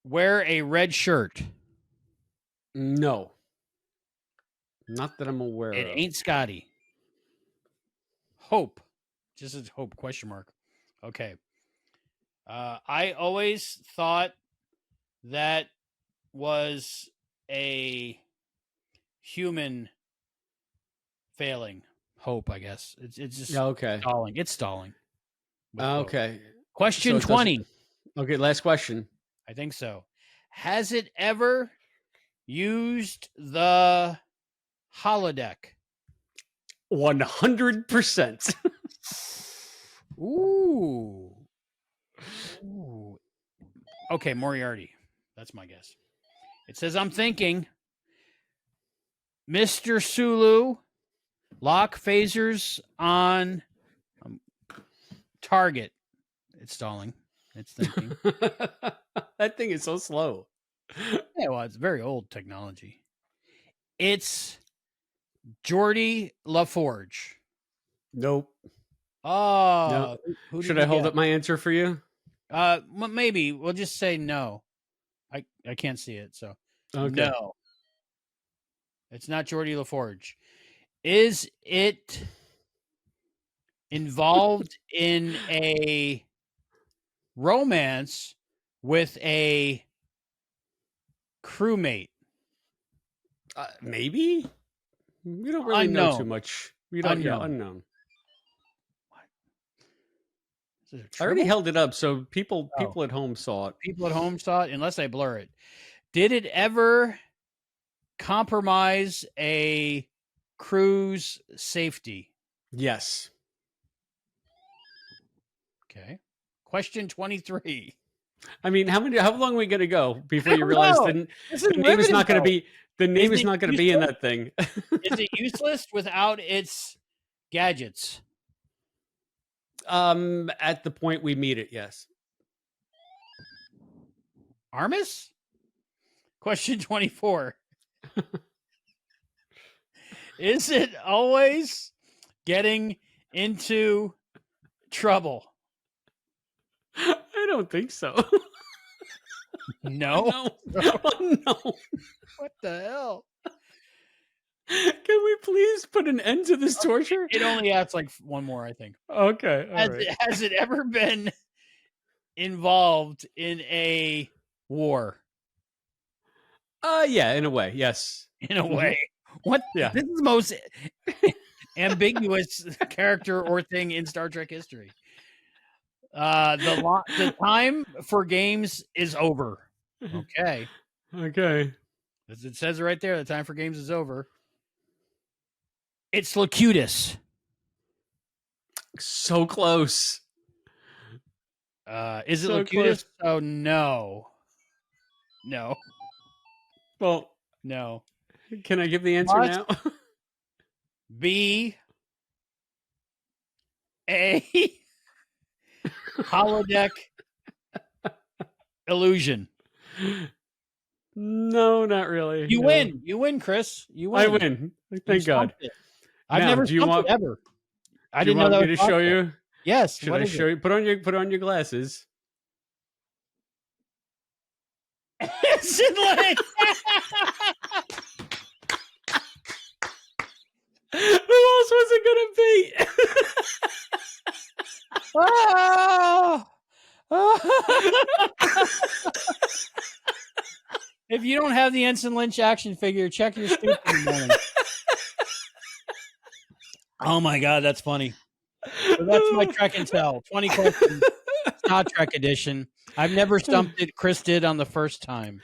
wear a red shirt? No. Not that I'm aware It of. ain't Scotty. Hope. Just as hope, question mark. Okay. I always thought that was a human failing. Hope, I guess. It's just okay. stalling. It's stalling. Okay. Question So 20. Okay, last question. I think so. Has it ever used the holodeck? 100%. Ooh. Okay, Moriarty. That's my guess. It says, I'm thinking Mr. Sulu, lock phasers on target. It's stalling. It's thinking. That thing is so slow. Yeah, well, it's very old technology. It's Geordie LaForge. Nope. Oh, No. who Should I hold up my answer for you? Maybe we'll just say no. I can't see it, so Okay. no. It's not Geordie LaForge. Is it involved in a romance with a crewmate? Maybe. We don't really know too much. We don't. Unknown. Yeah, unknown. Is it I already Tribble? held it up, so people at home saw it. People at home saw it, unless I blur it. Did it ever compromise a crew's safety? Yes. Okay. Question 23. I mean, how long are we gonna go before you realize the This is name is not gonna riveting, be Is it not gonna be in that thing? Is it useless without its gadgets? At the point we meet it, yes. Armus? Question 24. Is it always getting into trouble? I don't think so. No. No. Oh, no. What the hell? Can we please put an end to this torture? It only adds like one more, I think. Okay. All right. Has it ever been involved in a war? Yeah, in a way, yes. In a way. What? Yeah. This is the most ambiguous character or thing in Star Trek history. The time for games is over. Okay. Okay. As it says right there, the time for games is over. It's Locutus. So close. Is it So Locutus? close. Oh, no. No. Well, no. Can I give the answer now? B. A. Holodeck illusion. No, not really. You no. win. You win, Chris. You win. I win. Thank God. I've never stumped it ever. I didn't know that. Do you want me to show you? Yes. Should I show you? Put on your glasses. Who else was it gonna be? If you don't have the Ensign Lynch action figure, check your stupid in the morning. Oh my God, that's funny. So that's my Trek and Tell. 20 questions. Star Trek edition. I've never stumped it. Chris did on the first time.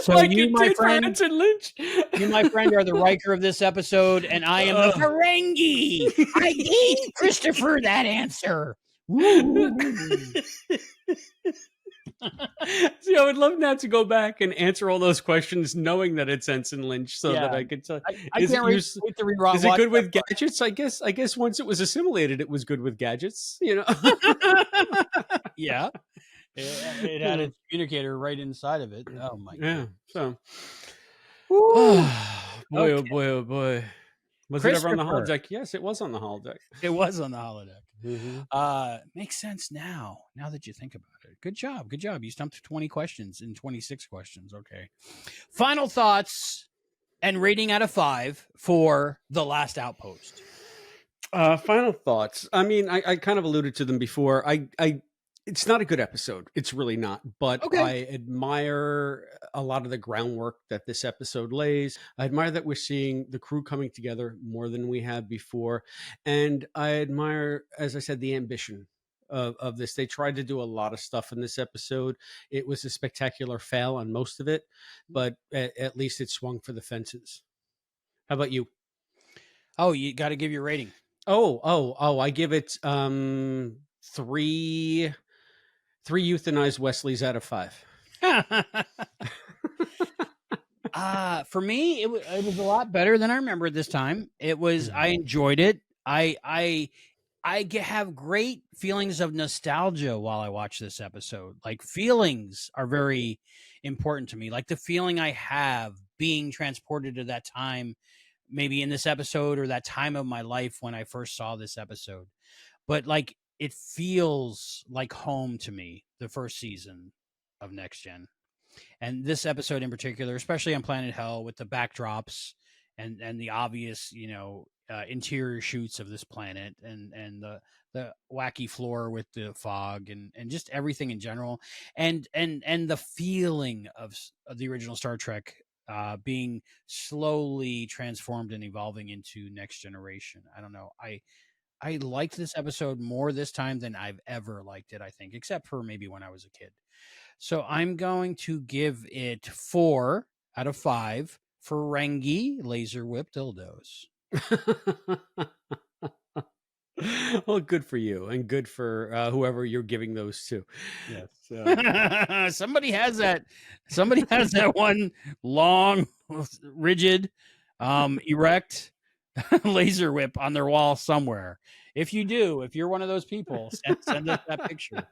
So like you, my friend, Lynch. You, my friend, are the Riker of this episode, and I am the Ferengi. I gave Christopher that answer. See, I would love now to go back and answer all those questions, knowing that it's Ensign Lynch, so that I could tell. I can't wait to rewatch. Is it good with gadgets? I guess once it was assimilated, it was good with gadgets. You know. Yeah. It had its communicator right inside of it. Oh my God. Yeah. So. Boy, oh boy, oh boy. Was it ever on the holodeck? Yes, it was on the holodeck. It was on the holodeck. Mm-hmm. Makes sense now that you think about it. Good job. You stumped 20 questions in 26 questions. Okay. Final thoughts and rating out of 5 for The Last Outpost. Final thoughts. I mean, I kind of alluded to them before. It's not a good episode. It's really not. But okay. I admire a lot of the groundwork that this episode lays. I admire that we're seeing the crew coming together more than we have before. And I admire, as I said, the ambition of this. They tried to do a lot of stuff in this episode. It was a spectacular fail on most of it, but at least it swung for the fences. How about you? Oh, you got to give your rating. I give it three euthanized Wesleys out of 5. For me, it was a lot better than I remember this time. It was, I enjoyed it. Have great feelings of nostalgia while I watch this episode. Like, feelings are very important to me. Like the feeling I have being transported to that time, maybe in this episode, or that time of my life when I first saw this episode. But like, it feels like home to me, the first season of Next Gen. And this episode in particular, especially on Planet Hell, with the backdrops and the obvious, interior shoots of this planet, and the wacky floor with the fog, and just everything in general, and the feeling of the original Star Trek being slowly transformed and evolving into Next Generation. I don't know. I liked this episode more this time than I've ever liked it, I think, except for maybe when I was a kid. So I'm going to give it 4 out of 5 Ferengi laser whip dildos. Well, good for you, and good for whoever you're giving those to. Yes. So. Somebody has that one long, rigid, erect laser whip on their wall somewhere. If you do, if you're one of those people, send us that picture.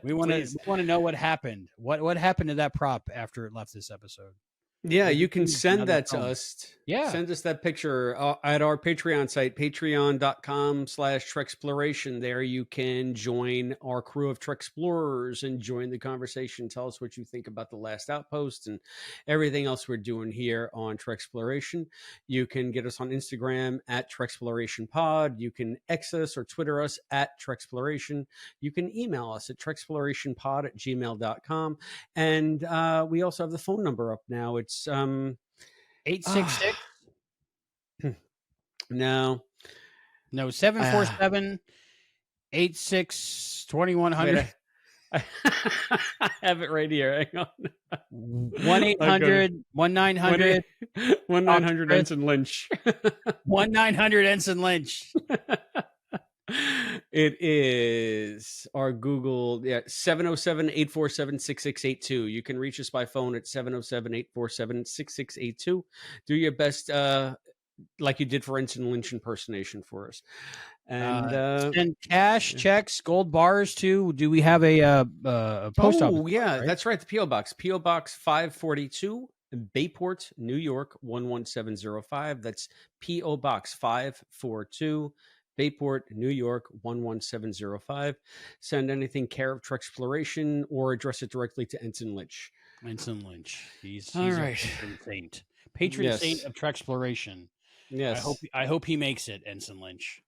We want to know what happened. What happened to that prop after it left this episode? Yeah, Maybe you can send that to us. Yeah. Send us that picture at our Patreon site, patreon.com/Treksploration. There you can join our crew of Treksplorers and join the conversation. Tell us what you think about the Last Outpost and everything else we're doing here on Treksploration. You can get us on Instagram at TreksplorationPod. You can X us or Twitter us at Treksploration. You can email us at TreksplorationPod@gmail.com. And we also have the phone number up now. It's 866 no 747 86 2100. I have it right here. Hang on. 1-800 1900 1900 Ensign Lynch. 1900 Ensign Lynch. It is our Google 707-847-6682. You can reach us by phone at 707-847-6682. Do your best like you did for Ensign Lynch impersonation for us. And send cash, checks, gold bars too. Do we have a post office? Oh yeah, right? That's right. The PO Box 542, Bayport, New York 11705. That's PO Box 542, Bayport, New York 11705. Send anything care of Treksploration or address it directly to Ensign Lynch. Ensign Lynch. He's all right. Patron saint of Treksploration. Yes. I hope he makes it, Ensign Lynch.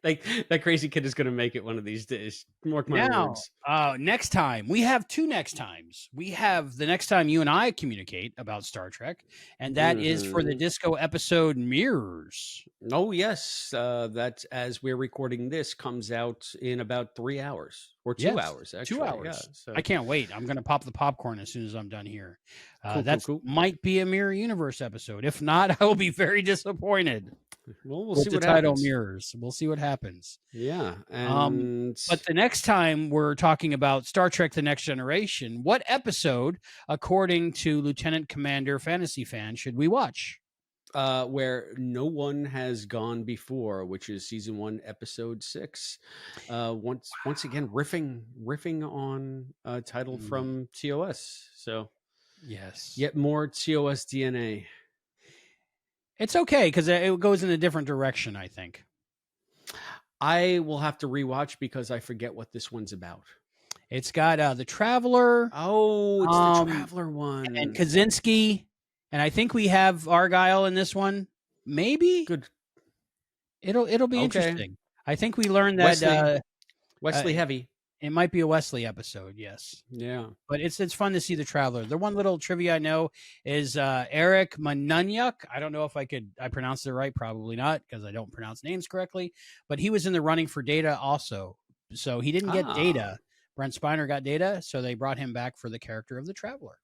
Like that crazy kid is going to make it one of these days. Mark my words. Next time we have 2 next times. We have the next time you and I communicate about Star Trek, and that is for the disco episode Mirrors. Oh yes, that as we're recording this comes out in about 3 hours or 2 hours. Actually, 2 hours. Yeah, so. I can't wait. I'm going to pop the popcorn as soon as I'm done here. Cool. Might be a Mirror Universe episode. If not, I will be very disappointed. Well, we'll see what title happens. Mirrors. We'll see what happens. Yeah. But the next time we're talking about Star Trek The Next Generation, what episode, according to Lieutenant Commander Fantasy Fan, should we watch? Where no one has gone before, which is season 1, episode 6. Once again, riffing on a title from TOS. So yes, yet more TOS DNA. It's okay because it goes in a different direction, I think. I will have to rewatch because I forget what this one's about. It's got the Traveler. Oh, it's the Traveler one. And Kaczynski. And I think we have Argyle in this one. Maybe. Good. It'll be interesting. I think we learned that Wesley Heavy. It might be a Wesley episode, yes. Yeah. But it's fun to see the Traveler. The one little trivia I know is Eric Mananyuk. I don't know if I pronounced it right, probably not, because I don't pronounce names correctly. But he was in the running for Data also So he didn't get Ah, Data. Brent Spiner got Data, so they brought him back for the character of the Traveler.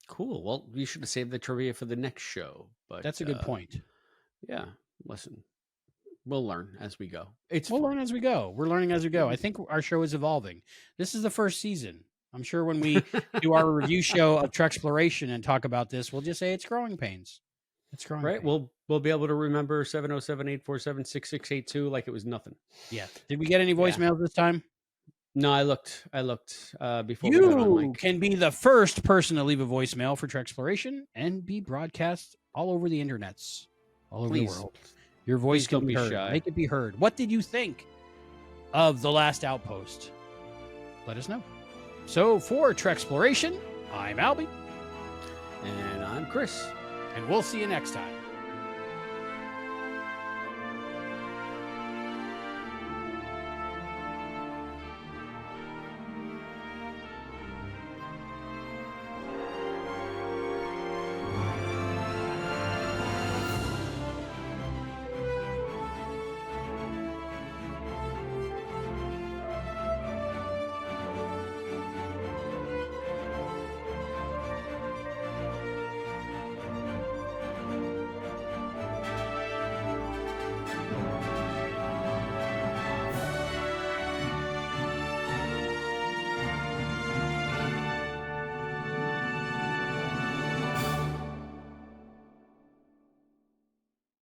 cool. Well, you should have saved the trivia for the next show. But That's a good point. yeah, listen, we'll learn as we go. It's We'll fun. learn as we go. We're learning as we go. I think our show is evolving. This is the first season. I'm sure when we do our review show of Treksploration and talk about this, we'll just say it's growing pains. It's growing Right. pains. We'll be able to remember 707-847-6682 like it was nothing. Yeah. Did we get any Yeah. voicemails this time? No, I looked before we got on You mic. can be the first person to leave a voicemail for Treksploration and be broadcast all over the internets, all over the Please. world. Your voice Please don't can be be heard. shy. Make it be heard. What did you think of The Last Outpost? Let us know. So for Treksploration, I'm Albie. And I'm Chris. And we'll see you next time.